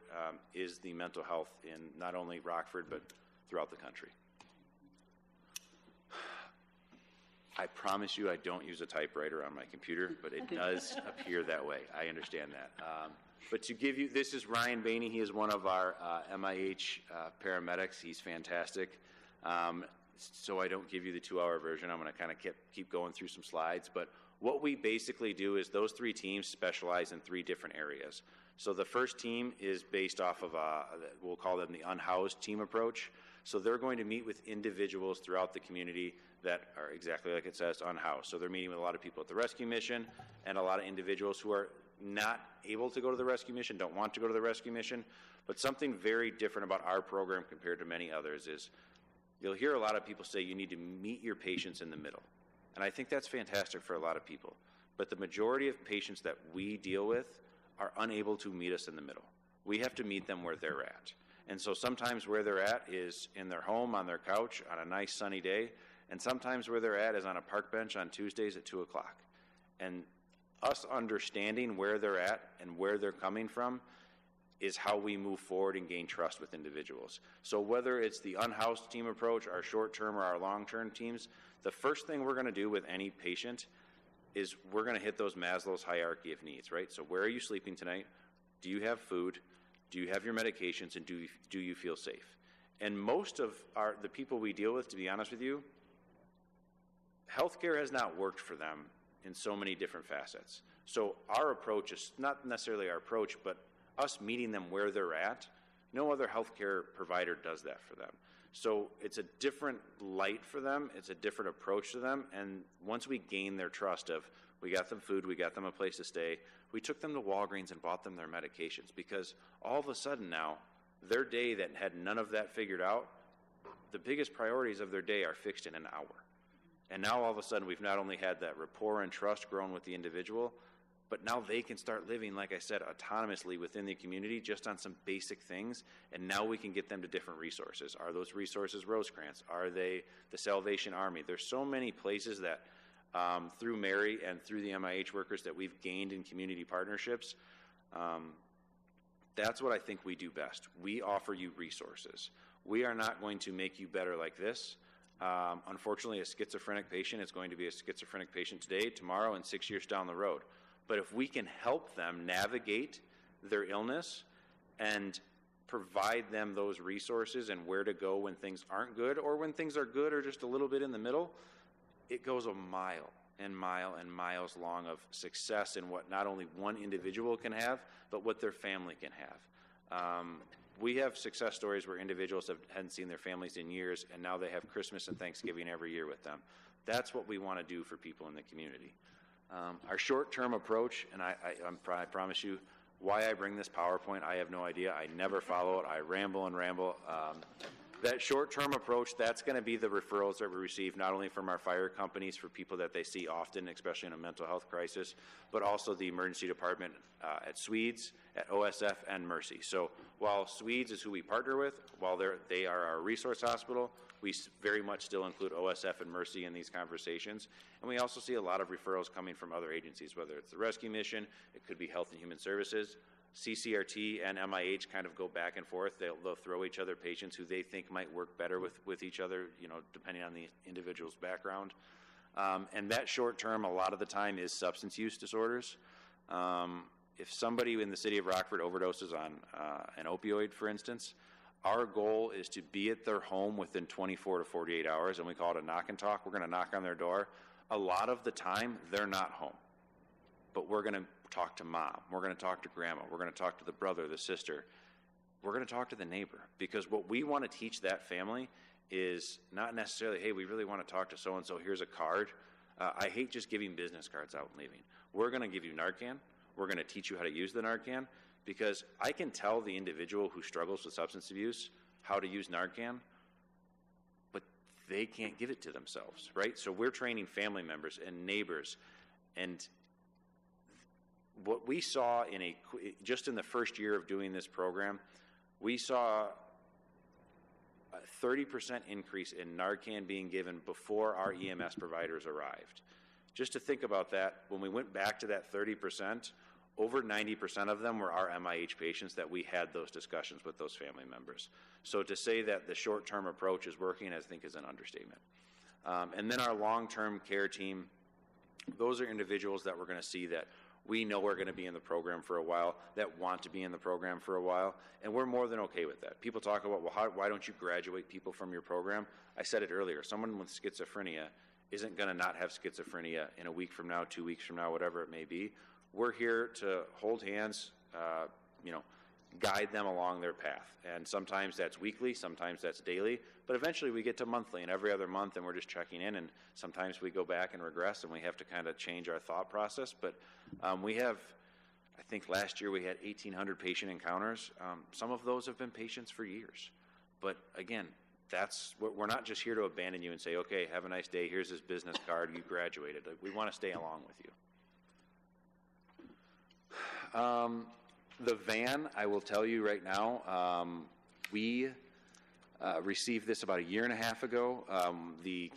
is the mental health in not only Rockford, but throughout the country. I promise you I don't use a typewriter on my computer, but it does appear that way. I understand that. But to give you, this is Ryan Bainey. He is one of our MIH paramedics. He's fantastic. So I don't give you the 2-hour version. I'm going to kind of keep going through some slides. But what we basically do is those 3 teams specialize in 3 different areas. So the first team is based off of, we'll call them the unhoused team approach. So they're going to meet with individuals throughout the community that are exactly like it says, unhoused. So they're meeting with a lot of people at the rescue mission and a lot of individuals who are not able to go to the rescue mission, don't want to go to the rescue mission. But something very different about our program compared to many others is you'll hear a lot of people say you need to meet your patients in the middle. And I think that's fantastic for a lot of people. But the majority of patients that we deal with are unable to meet us in the middle. We have to meet them where they're at. And so sometimes where they're at is in their home, on their couch, on a nice sunny day. And sometimes where they're at is on a park bench on Tuesdays at 2 o'clock. And us understanding where they're at and where they're coming from is how we move forward and gain trust with individuals. So whether it's the unhoused team approach, our short-term or our long-term teams, the first thing we're going to do with any patient is we're going to hit those Maslow's hierarchy of needs, right? So where are you sleeping tonight? Do you have food? Do you have your medications? And do you feel safe? And most of the people we deal with, to be honest with you, healthcare has not worked for them in so many different facets. So our approach is not necessarily our approach, but us meeting them where they're at. No other healthcare provider does that for them. So it's a different light for them. It's a different approach to them. And once we gain their trust of, we got them food, we got them a place to stay, we took them to Walgreens and bought them their medications, because all of a sudden now, their day that had none of that figured out, the biggest priorities of their day are fixed in an hour. And now all of a sudden we've not only had that rapport and trust grown with the individual, but now they can start living, like I said, autonomously within the community just on some basic things, and now we can get them to different resources. Are those resources Rosecrans? Are they the Salvation Army? There's so many places that through Mary and through the MIH workers that we've gained in community partnerships. That's what I think we do best. We offer you resources. We are not going to make you better like this. Unfortunately, a schizophrenic patient is going to be a schizophrenic patient today, tomorrow, and 6 years down the road. But if we can help them navigate their illness and provide them those resources and where to go when things aren't good, or when things are good or just a little bit in the middle, it goes a mile and miles long of success in what not only one individual can have, but what their family can have. We have success stories where individuals hadn't seen their families in years, and now they have Christmas and Thanksgiving every year with them. That's what we want to do for people in the community. Our short-term approach, and I promise you, why I bring this PowerPoint, I have no idea. I never follow it. I ramble and ramble. That short-term approach, that's going to be the referrals that we receive, not only from our fire companies for people that they see often, especially in a mental health crisis, but also the emergency department at Swedes, at OSF, and Mercy. So while Swedes is who we partner with, while they are our resource hospital, we very much still include OSF and Mercy in these conversations. And we also see a lot of referrals coming from other agencies, whether it's the Rescue Mission, it could be Health and Human Services. CCRT and MIH kind of go back and forth. They'll throw each other patients who they think might work better with each other, depending on the individual's background. And that short term, a lot of the time, is substance use disorders. If somebody in the city of Rockford overdoses on an opioid, for instance, our goal is to be at their home within 24 to 48 hours, and we call it a knock and talk. We're going to knock on their door. A lot of the time, they're not home, but we're going to talk to mom. We're going to talk to grandma. We're going to talk to the brother, the sister. We're going to talk to the neighbor, because what we want to teach that family is not necessarily, hey, we really want to talk to so-and-so, here's a card. I hate just giving business cards out and leaving. We're going to give you Narcan. We're going to teach you how to use the Narcan, because I can tell the individual who struggles with substance abuse how to use Narcan, but they can't give it to themselves, right? So we're training family members and neighbors, and what we saw just in the first year of doing this program, we saw a 30% increase in Narcan being given before our EMS providers arrived. Just to think about that, when we went back to that 30%, over 90% of them were our MIH patients that we had those discussions with those family members. So to say that the short-term approach is working, I think, is an understatement. And then our long-term care team, those are individuals that we're going to see that we know are going to be in the program for a while, that want to be in the program for a while, and we're more than okay with that. People talk about, well, why don't you graduate people from your program? I said it earlier, someone with schizophrenia isn't going to not have schizophrenia in a week from now, 2 weeks from now, whatever it may be. We're here to hold hands, guide them along their path. And sometimes that's weekly, sometimes that's daily, but eventually we get to monthly and every other month, and we're just checking in, and sometimes we go back and regress, and we have to kind of change our thought process. But we have, I think last year we had 1,800 patient encounters. Some of those have been patients for years. But again, we're not just here to abandon you and say, okay, have a nice day, here's this business card, you graduated. We want to stay along with you. The van, I will tell you right now, we received this about a year and a half ago. The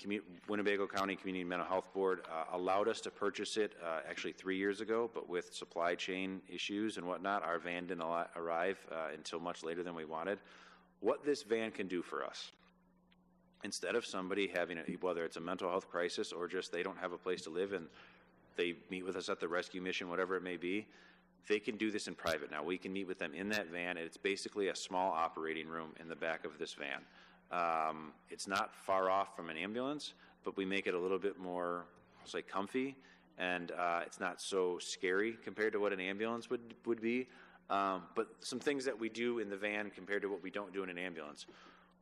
Winnebago County Community Mental Health Board allowed us to purchase it actually 3 years ago, but with supply chain issues and whatnot, our van didn't arrive until much later than we wanted. What this van can do for us, instead of somebody having, whether it's a mental health crisis or just they don't have a place to live and they meet with us at the rescue mission, whatever it may be, they can do this in private now. We can meet with them in that van. It's basically a small operating room in the back of this van. It's not far off from an ambulance, but we make it a little bit more, I'll say, comfy, and it's not so scary compared to what an ambulance would be. But some things that we do in the van compared to what we don't do in an ambulance.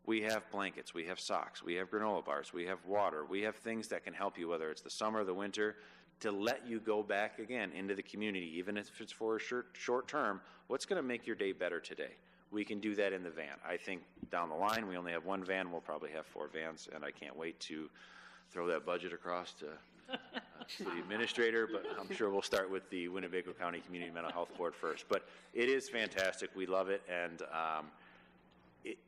We have blankets, we have socks, we have granola bars, we have water, we have things that can help you, whether it's the summer or the winter, to let you go back again into the community, even if it's for a short term. What's going to make your day better today? We can do that in the van. I think down the line, we only have one van. We'll probably have 4 vans, and I can't wait to throw that budget across to city administrator, but I'm sure we'll start with the Winnebago County Community Mental Health Board first. But it is fantastic. We love it, and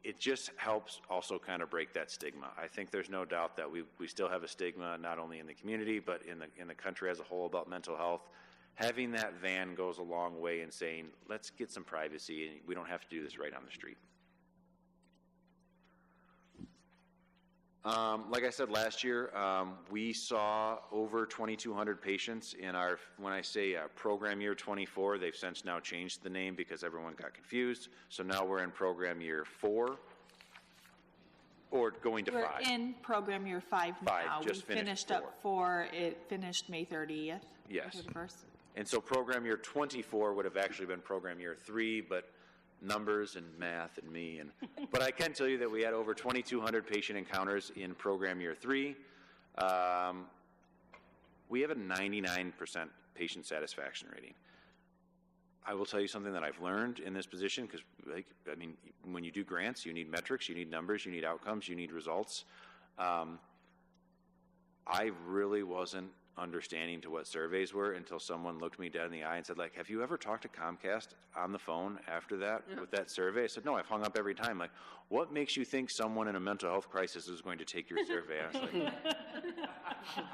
it just helps also kind of break that stigma. I think there's no doubt that we still have a stigma, not only in the community, but in the country as a whole, about mental health. Having that van goes a long way in saying, let's get some privacy, and we don't have to do this right on the street. Like I said last year, we saw over 2,200 patients in our, when I say program year 24, they've since now changed the name because everyone got confused. So now we're in program year 4, or going to 5. We're in program year 5 now. Just we finished up 4. It finished May 30th. Yes. 31st. And so program year 24 would have actually been program year 3, but numbers and math and me. But I can tell you that we had over 2,200 patient encounters in program year 3. We have a 99% patient satisfaction rating. I will tell you something that I've learned in this position, because when you do grants, you need metrics, you need numbers, you need outcomes, you need results. I really wasn't understanding to what surveys were until someone looked me dead in the eye and said, like, have you ever talked to Comcast on the phone after that with that survey? I said, no, I've hung up every time. Like, what makes you think someone in a mental health crisis is going to take your survey? I was like,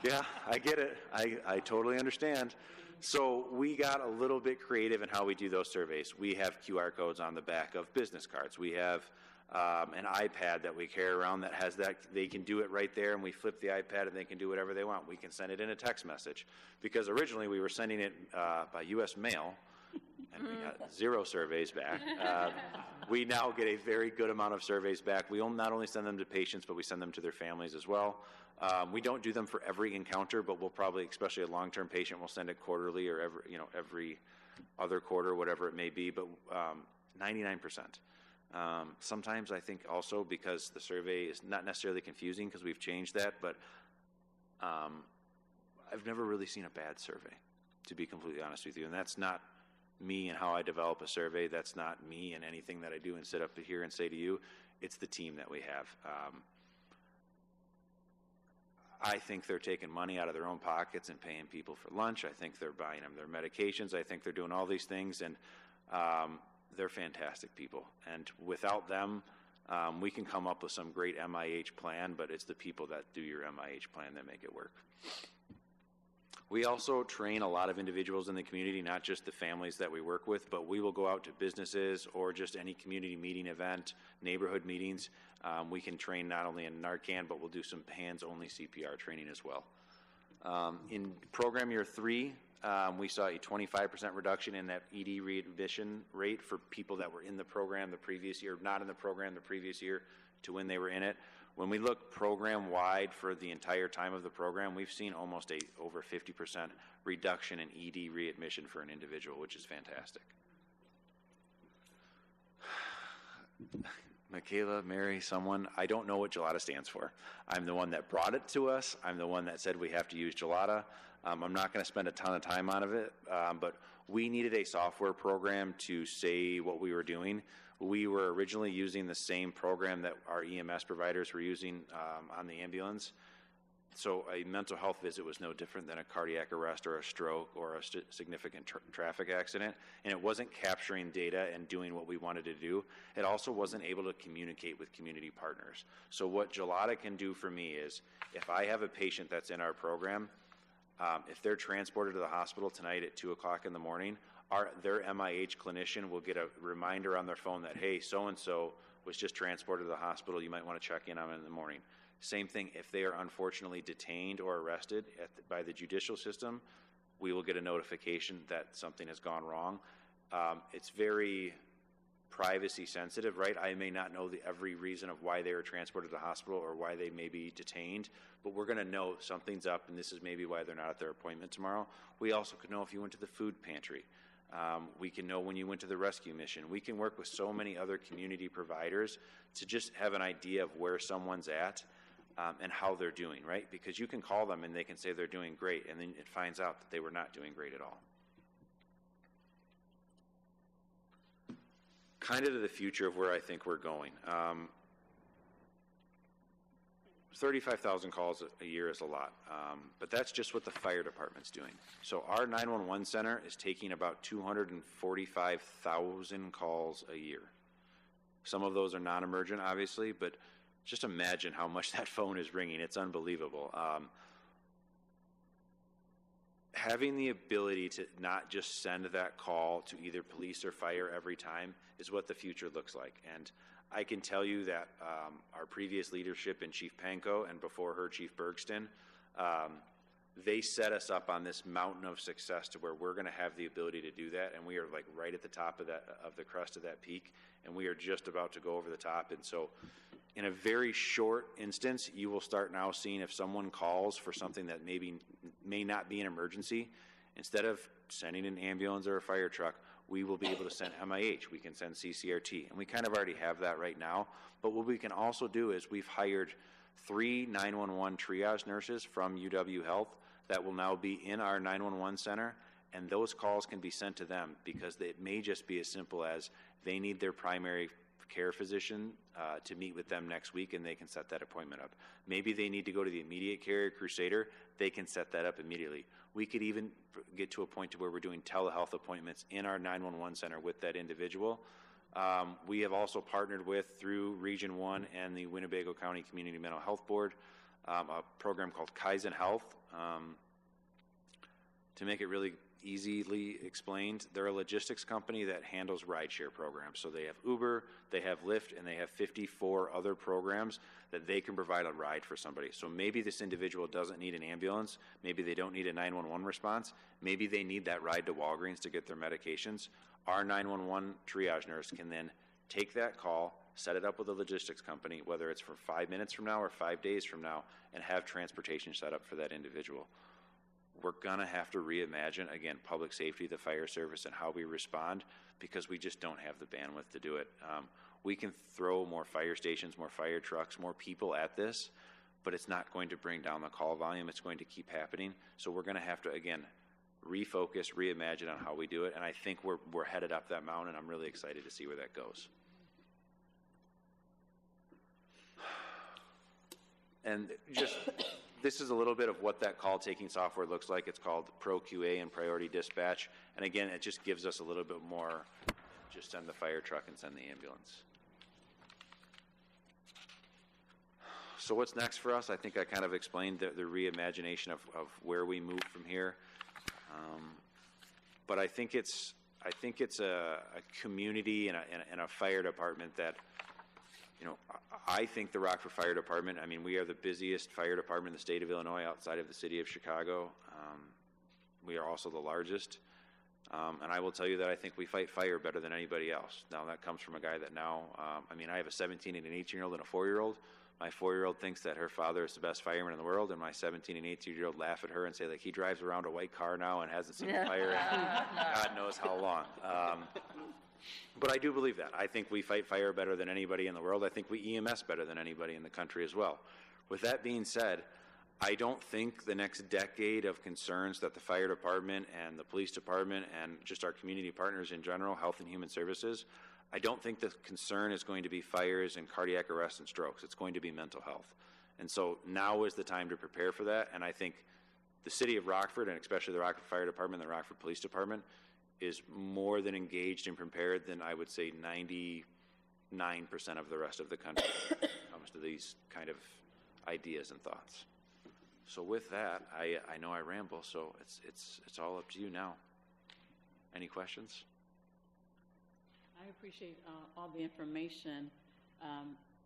yeah, I get it. I totally understand. So we got a little bit creative in how we do those surveys. We have QR codes on the back of business cards. We have an iPad that we carry around that has that. They can do it right there, and we flip the iPad and they can do whatever they want. We can send it in a text message, because originally we were sending it by U.S. mail, and we got 0 surveys back. We now get a very good amount of surveys back. We not only send them to patients, but we send them to their families as well. We don't do them for every encounter, but we'll probably, especially a long-term patient, we'll send it quarterly or every other quarter, whatever it may be, but 99%. Sometimes I think also because the survey is not necessarily confusing because we've changed that, but I've never really seen a bad survey, to be completely honest with you. And that's not me and how I develop a survey. That's not me and anything that I do and sit up here and say to you. It's the team that we have. I think they're taking money out of their own pockets and paying people for lunch. I think they're buying them their medications. I think they're doing all these things, and they're fantastic people. And without them, we can come up with some great MIH plan, but it's the people that do your MIH plan that make it work. We also train a lot of individuals in the community, not just the families that we work with, but we will go out to businesses or just any community meeting event, neighborhood meetings. We can train not only in Narcan, but we'll do some hands-only CPR training as well. In program year 3, we saw a 25% reduction in that ED readmission rate for people that were in the program the previous year, not in the program the previous year, to when they were in it. When we look program-wide for the entire time of the program, we've seen almost over 50% reduction in ED readmission for an individual, which is fantastic. Michaela, Mary, someone, I don't know what Gelada stands for. I'm the one that brought it to us. I'm the one that said we have to use Gelada. I'm not going to spend a ton of time on it, but we needed a software program to say what we were doing. We were originally using the same program that our EMS providers were using on the ambulance, So a mental health visit was no different than a cardiac arrest or a stroke or a significant traffic accident, and it wasn't capturing data and doing what we wanted to do. It also wasn't able to communicate with community partners. So what Gelada can do for me is, if I have a patient that's in our program, if they're transported to the hospital tonight at 2 o'clock in the morning, their MIH clinician will get a reminder on their phone that, hey, so-and-so was just transported to the hospital, you might want to check in on it in the morning. Same thing, if they are unfortunately detained or arrested by the judicial system, we will get a notification that something has gone wrong. It's very privacy sensitive, right? I may not know every reason of why they were transported to the hospital or why they may be detained, but we're going to know something's up, and this is maybe why they're not at their appointment tomorrow. We also could know if you went to the food pantry. We can know when you went to the rescue mission. We can work with so many other community providers to just have an idea of where someone's at and how they're doing, right? Because you can call them and they can say they're doing great, and then it finds out that they were not doing great at all. Kind of to the future of where I think we're going. 35,000 calls a year is a lot, but that's just what the fire department's doing. So our 911 center is taking about 245,000 calls a year. Some of those are non-emergent, obviously, but just imagine how much that phone is ringing. It's unbelievable. Having the ability to not just send that call to either police or fire every time is what the future looks like. And I can tell you that our previous leadership in Chief Pankow and before her Chief Bergston, they set us up on this mountain of success to where we're going to have the ability to do that, and we are like right at the top of the crest of that peak, and we are just about to go over the top. And so in a very short instance, you will start now seeing if someone calls for something that may not be an emergency, instead of sending an ambulance or a fire truck, we will be able to send MIH, we can send CCRT, and we kind of already have that right now. But what we can also do is we've hired 3 911 triage nurses from UW Health that will now be in our 911 center, and those calls can be sent to them because it may just be as simple as they need their primary care physician to meet with them next week, and they can set that appointment up. Maybe they need to go to the immediate care Crusader, they can set that up immediately. We could even get to a point to where we're doing telehealth appointments in our 911 center with that individual. We have also partnered with, through Region 1 and the Winnebago County Community Mental Health Board, a program called Kaizen Health. To make it really easily explained, they're a logistics company that handles rideshare programs. So they have Uber, they have Lyft, and they have 54 other programs that they can provide a ride for somebody. So maybe this individual doesn't need an ambulance, maybe they don't need a 911 response, maybe they need that ride to Walgreens to get their medications. Our 911 triage nurse can then take that call, set it up with a logistics company, whether it's for 5 minutes from now or 5 days from now, and have transportation set up for that individual. We're going to have to reimagine, again, public safety, the fire service, and how we respond, because we just don't have the bandwidth to do it. We can throw more fire stations, more fire trucks, more people at this, but it's not going to bring down the call volume. It's going to keep happening. So we're going to have to, again, refocus, reimagine on how we do it, and I think we're headed up that mountain. I'm really excited to see where that goes. And just, this is a little bit of what that call-taking software looks like. It's called Pro QA and Priority Dispatch. And again, it just gives us a little bit more, just send the fire truck and send the ambulance. So what's next for us? I think I kind of explained the reimagination of where we move from here. But I think it's a community and a fire department that, you know, I think the Rockford Fire Department, I mean, we are the busiest fire department in the state of Illinois outside of the city of Chicago. We are also the largest. And I will tell you that I think we fight fire better than anybody else. Now, that comes from a guy that now, I mean, I have a 17 and an 18-year-old and a 4-year-old. My 4-year-old thinks that her father is the best fireman in the world, and my 17 and 18-year-old laugh at her and say, like, he drives around a white car now and hasn't seen a fire in God knows how long. But I do believe that. I think we fight fire better than anybody in the world. I think we EMS better than anybody in the country as well. With that being said, I don't think the next decade of concerns that the fire department and the police department and just our community partners in general, health and human services, I don't think the concern is going to be fires and cardiac arrests and strokes. It's going to be mental health. And so now is the time to prepare for that. And I think the city of Rockford, and especially the Rockford Fire Department and the Rockford Police Department, is more than engaged and prepared than I would say 99% of the rest of the country when it comes to these kind of ideas and thoughts. So with that, I know I ramble, so it's all up to you now. Any questions? I appreciate all the information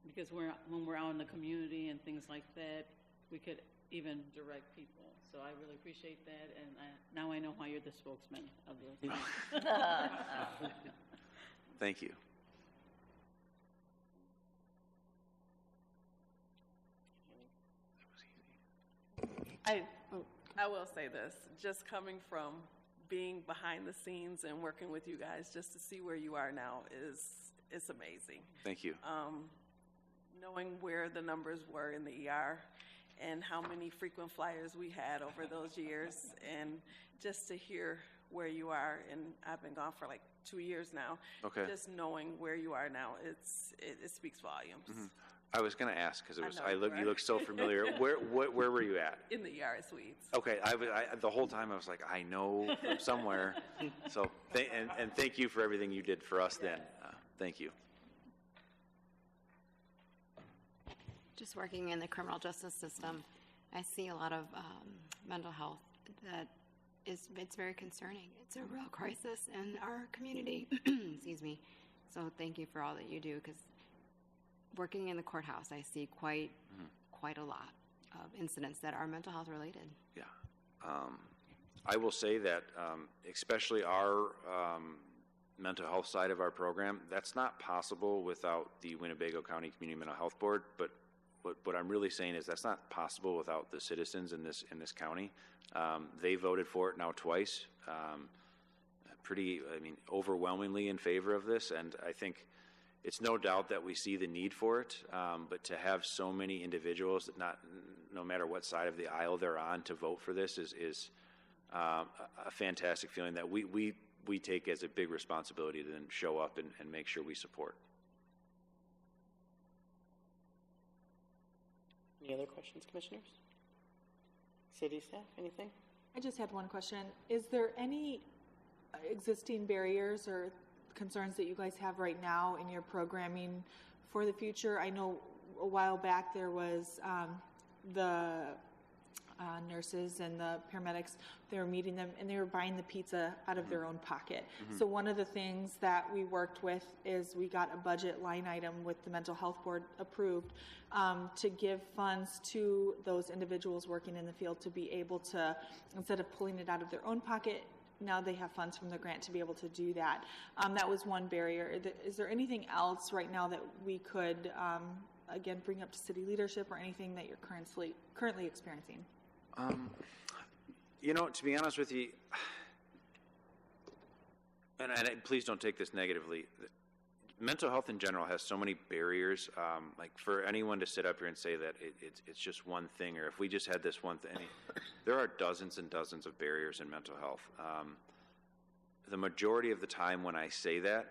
because when we're out in the community and things like that, we could even direct people. So I really appreciate that, and now I know why you're the spokesman of the. Thank you. I will say this, just coming from being behind the scenes and working with you guys, just to see where you are now is amazing. Thank you. Knowing where the numbers were in the ER and how many frequent flyers we had over those years, and just to hear where you are, and I've been gone for like 2 years now. Okay. Just knowing where you are now, it speaks volumes. Mm-hmm. I was going to ask because you you look so familiar. Where were you at? In the ER suites. Okay, the whole time I was like, I know from somewhere. So and thank you for everything you did for us then. Thank you. Just working in the criminal justice system, I see a lot of mental health that it's very concerning. It's a real crisis in our community. Excuse me. So thank you for all that you do, because working in the courthouse, I see quite a lot of incidents that are mental health related. Yeah. I will say that especially our mental health side of our program, that's not possible without the Winnebago County Community Mental Health Board, but what I'm really saying is that's not possible without the citizens in this county. They voted for it now twice, overwhelmingly in favor of this, and I think it's no doubt that we see the need for it, but to have so many individuals, no matter what side of the aisle they're on, to vote for this is a fantastic feeling that we take as a big responsibility to then show up and make sure we support. Any other questions, commissioners? City staff, anything? I just had one question. Is there any existing barriers or concerns that you guys have right now in your programming for the future? I know a while back there was the nurses and the paramedics, they were meeting them and they were buying the pizza out of their own pocket. Mm-hmm. So one of the things that we worked with is we got a budget line item with the mental health board approved to give funds to those individuals working in the field to be able to, instead of pulling it out of their own pocket, now they have funds from the grant to be able to do that. That was one barrier. Is there anything else right now that we could, again, bring up to city leadership, or anything that you're currently experiencing? To be honest with you, and please don't take this negatively, mental health in general has so many barriers. Like for anyone to sit up here and say that it's just one thing, or if we just had this one thing, there are dozens and dozens of barriers in mental health. The majority of the time when I say that,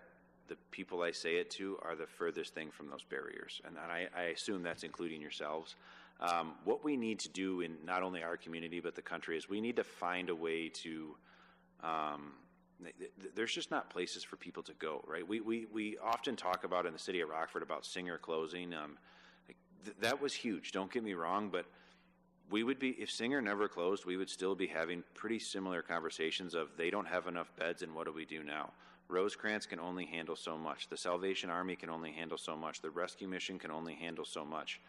the people I say it to are the furthest thing from those barriers, and I assume that's including yourselves. What we need to do in not only our community but the country is we need to find a way to there's just not places for people to go, right? We often talk about in the city of Rockford about Singer closing. That was huge, don't get me wrong, but we would be, if Singer never closed, we would still be having pretty similar conversations of they don't have enough beds and what do we do now? Rosecrans can only handle so much. The Salvation Army can only handle so much. The Rescue Mission can only handle so much.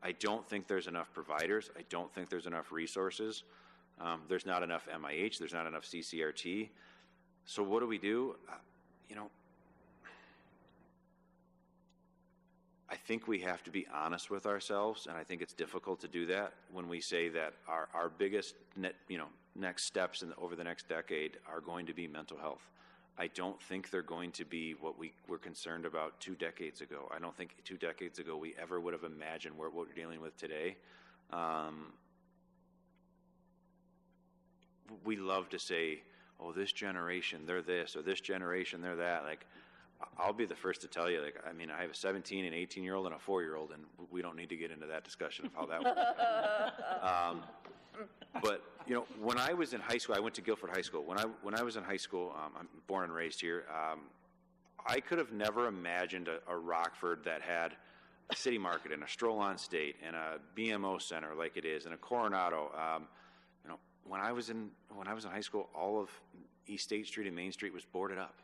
I don't think there's enough providers. I don't think there's enough resources. There's not enough MIH. There's not enough CCRT. So what do? I think we have to be honest with ourselves, and I think it's difficult to do that when we say that our biggest next steps over the next decade are going to be mental health. I don't think they're going to be what we were concerned about 2 decades ago. I don't think 2 decades ago we ever would have imagined what we're dealing with today. We love to say, oh, this generation, they're this, or this generation, they're that. Like, I'll be the first to tell you, like, I mean, I have a 17 and 18-year-old and a 4-year-old, and we don't need to get into that discussion of how that works. But, you know, when I was in high school, I went to Guilford High School. When I was in high school, I'm born and raised here, I could have never imagined a Rockford that had a city market and a stroll-on state and a BMO center like it is and a Coronado. You know, when I was in high school, all of East State Street and Main Street was boarded up.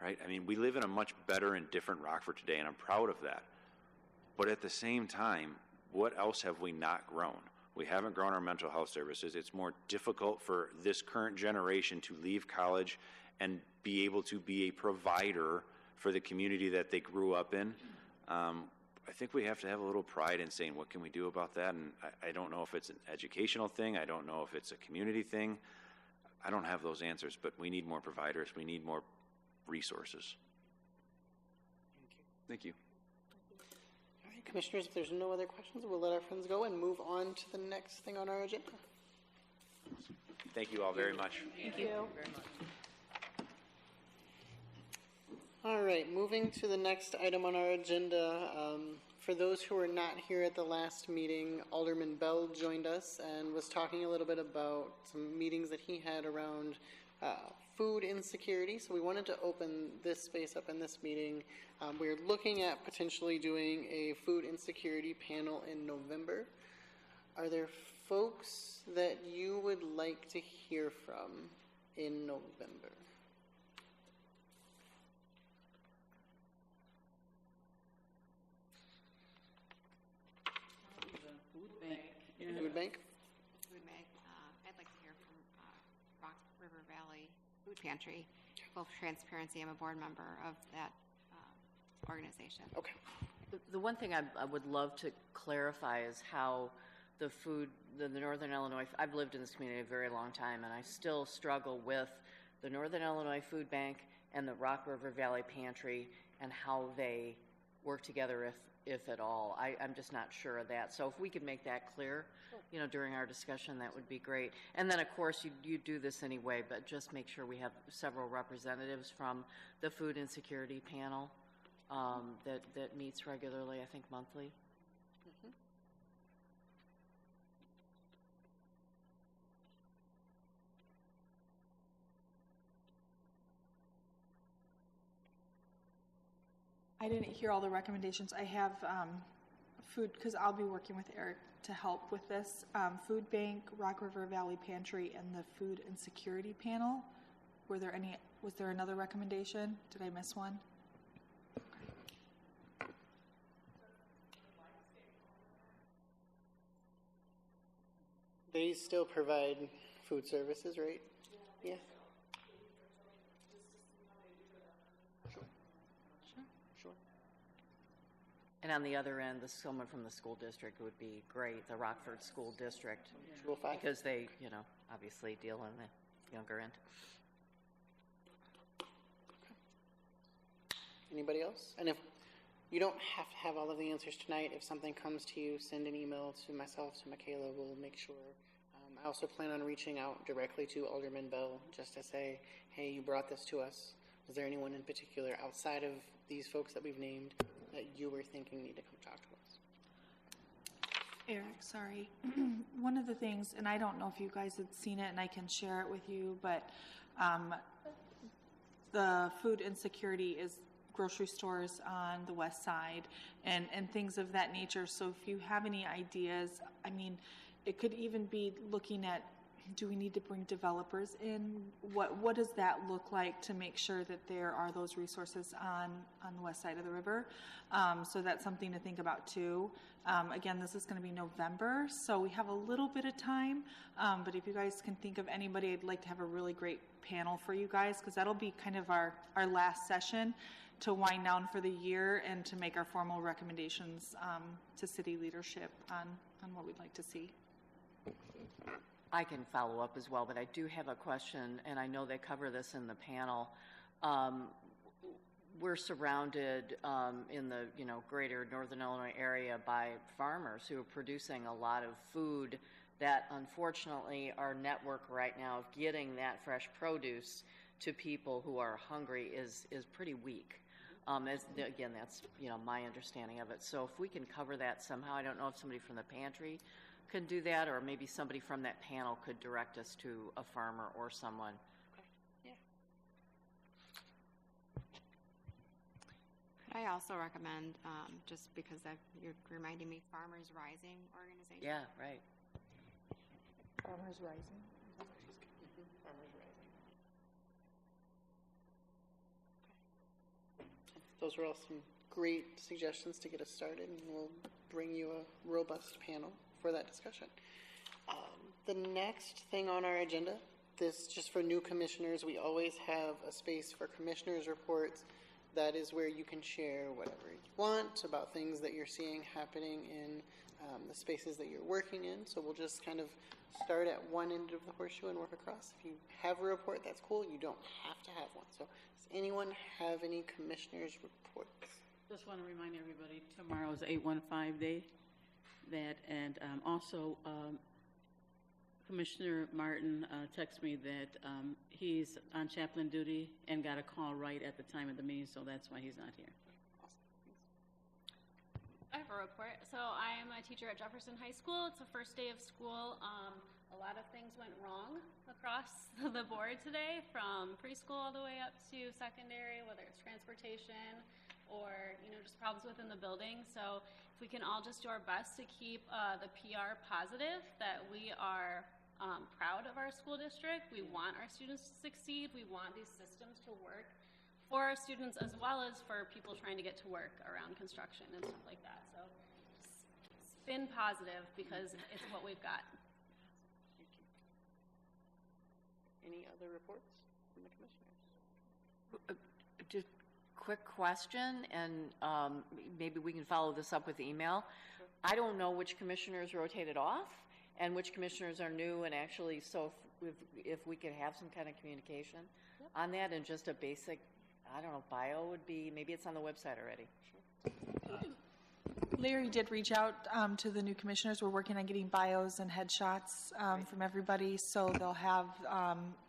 Right? I mean, we live in a much better and different Rockford today, and I'm proud of that. But at the same time, what else have we not grown? We haven't grown our mental health services. It's more difficult for this current generation to leave college and be able to be a provider for the community that they grew up in. I think we have to have a little pride in saying, what can we do about that? And I don't know if it's an educational thing. I don't know if it's a community thing. I don't have those answers, but we need more providers. We need more resources. Thank you. All right, Commissioners, if there's no other questions, we'll let our friends go and move on to the next thing on our agenda. Thank you all very much. Thank you. Very much. All right, moving to the next item on our agenda. For those who were not here at the last meeting, Alderman Bell joined us and was talking a little bit about some meetings that he had around food insecurity. So we wanted to open this space up in this meeting. We're looking at potentially doing a food insecurity panel in November. Are there folks that you would like to hear from in November? Food bank? Food bank. I'd like to hear from Rock River Valley Food Pantry. Full transparency, I'm a board member of that organization. Okay. The one thing I would love to clarify is how the Northern Illinois, I've lived in this community a very long time, and I still struggle with the Northern Illinois Food Bank and the Rock River Valley Pantry and how they work together, if at all. I'm just not sure of that. So if we could make that clear, you know, during our discussion, that would be great. And then, of course, you do this anyway, but just make sure we have several representatives from the Food Insecurity Panel that meets regularly, I think monthly. Mm-hmm. I didn't hear all the recommendations. I have food, because I'll be working with Eric to help with this. Food Bank, Rock River Valley Pantry, and the Food Insecurity Panel. Was there another recommendation? Did I miss one? They still provide food services, right? Yeah. Sure. And on the other end, someone from the school district would be great, the Rockford School District, because they, you know, obviously deal on the younger end. Anybody else? And if you don't have to have all of the answers tonight, if something comes to you, send an email to myself, to Michaela. We'll make sure. I also plan on reaching out directly to Alderman Bell just to say, hey, you brought this to us. Was there anyone in particular outside of these folks that we've named that you were thinking need to come talk to us? Eric, sorry. One of the things, and I don't know if you guys had seen it and I can share it with you, but the food insecurity is grocery stores on the west side and things of that nature. So if you have any ideas, I mean, it could even be looking at, do we need to bring developers in? What does that look like to make sure that there are those resources on the west side of the river? So that's something to think about too. Again, this is going to be November, so we have a little bit of time. But if you guys can think of anybody, I'd like to have a really great panel for you guys, because that'll be kind of our last session to wind down for the year and to make our formal recommendations to city leadership on what we'd like to see. I can follow up as well, but I do have a question, and I know they cover this in the panel. We're surrounded in the greater Northern Illinois area by farmers who are producing a lot of food that, unfortunately, our network right now of getting that fresh produce to people who are hungry is pretty weak. Again, that's, my understanding of it. So if we can cover that somehow, I don't know if somebody from the pantry can do that, or maybe somebody from that panel could direct us to a farmer or someone. Yeah. I also recommend, just because you're reminding me, Farmers Rising organization. Yeah, right. Farmers Rising. Farmers Rising. Those were all some great suggestions to get us started, and we'll bring you a robust panel for that discussion. The next thing on our agenda, this just for new commissioners, we always have a space for commissioners' reports. That is where you can share whatever you want about things that you're seeing happening in the spaces that you're working in. So we'll just kind of start at one end of the horseshoe and work across. If you have a report, that's cool. You don't have to have one. So does anyone have any commissioners' reports? Just want to remind everybody, tomorrow is 815 day. And also Commissioner Martin texted me that he's on chaplain duty and got a call right at the time of the meeting, so that's why he's not here. I have a report. So I am a teacher at Jefferson High School. It's the first day of school. A lot of things went wrong across the board today, from preschool all the way up to secondary, whether it's transportation or just problems within the building. So if we can all just do our best to keep the PR positive, that we are proud of our school district. We want our students to succeed. We want these systems to work for our students as well as for people trying to get to work around construction and stuff like that. So spin positive, because it's what we've got. Thank you. Any other reports from the commissioners? Just quick question, and maybe we can follow this up with email. Sure. I don't know which commissioners rotated off and which commissioners are new, and actually, so if we could have some kind of communication on that, and just a basic, I don't know, bio would be, maybe it's on the website already. Sure. Larry did reach out to the new commissioners. We're working on getting bios and headshots from everybody, so they'll have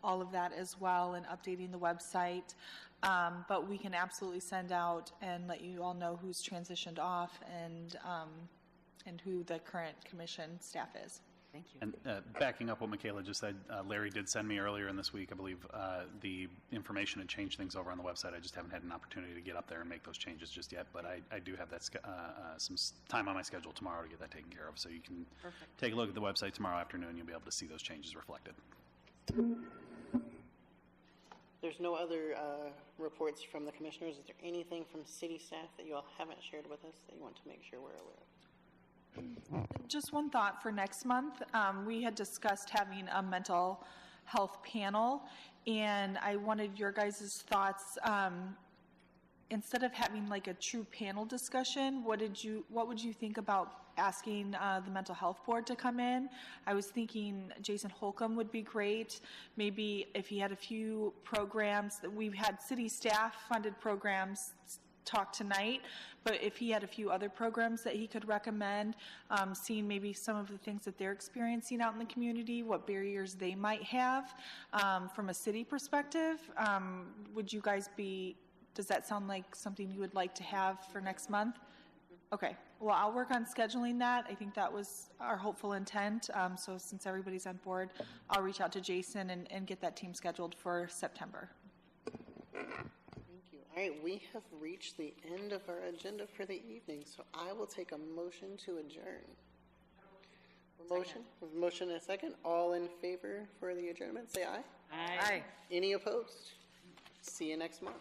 all of that as well, and updating the website. But we can absolutely send out and let you all know who's transitioned off and who the current commission staff is. Thank you. And backing up what Michaela just said, Larry did send me earlier in this week, I believe, the information and change things over on the website. I just haven't had an opportunity to get up there and make those changes just yet, but I do have that some time on my schedule tomorrow to get that taken care of. So you can take a look at the website tomorrow afternoon. You'll be able to see those changes reflected. There's no other reports from the commissioners. Is there anything from city staff that you all haven't shared with us that you want to make sure we're aware of? Just one thought for next month. We had discussed having a mental health panel, and I wanted your guys' thoughts. Instead of having like a true panel discussion, what would you think about asking the mental health board to come in? I was thinking Jason Holcomb would be great. Maybe if he had a few programs that we've had city staff funded programs talk tonight, but if he had a few other programs that he could recommend, seeing maybe some of the things that they're experiencing out in the community, what barriers they might have from a city perspective. Would you guys does that sound like something you would like to have for next month? Okay, well, I'll work on scheduling that. I think that was our hopeful intent. So since everybody's on board, I'll reach out to Jason and get that team scheduled for September. All right, we have reached the end of our agenda for the evening, so I will take a motion to adjourn. Motion and a second. All in favor for the adjournment, say aye. Aye. Any opposed? See you next month.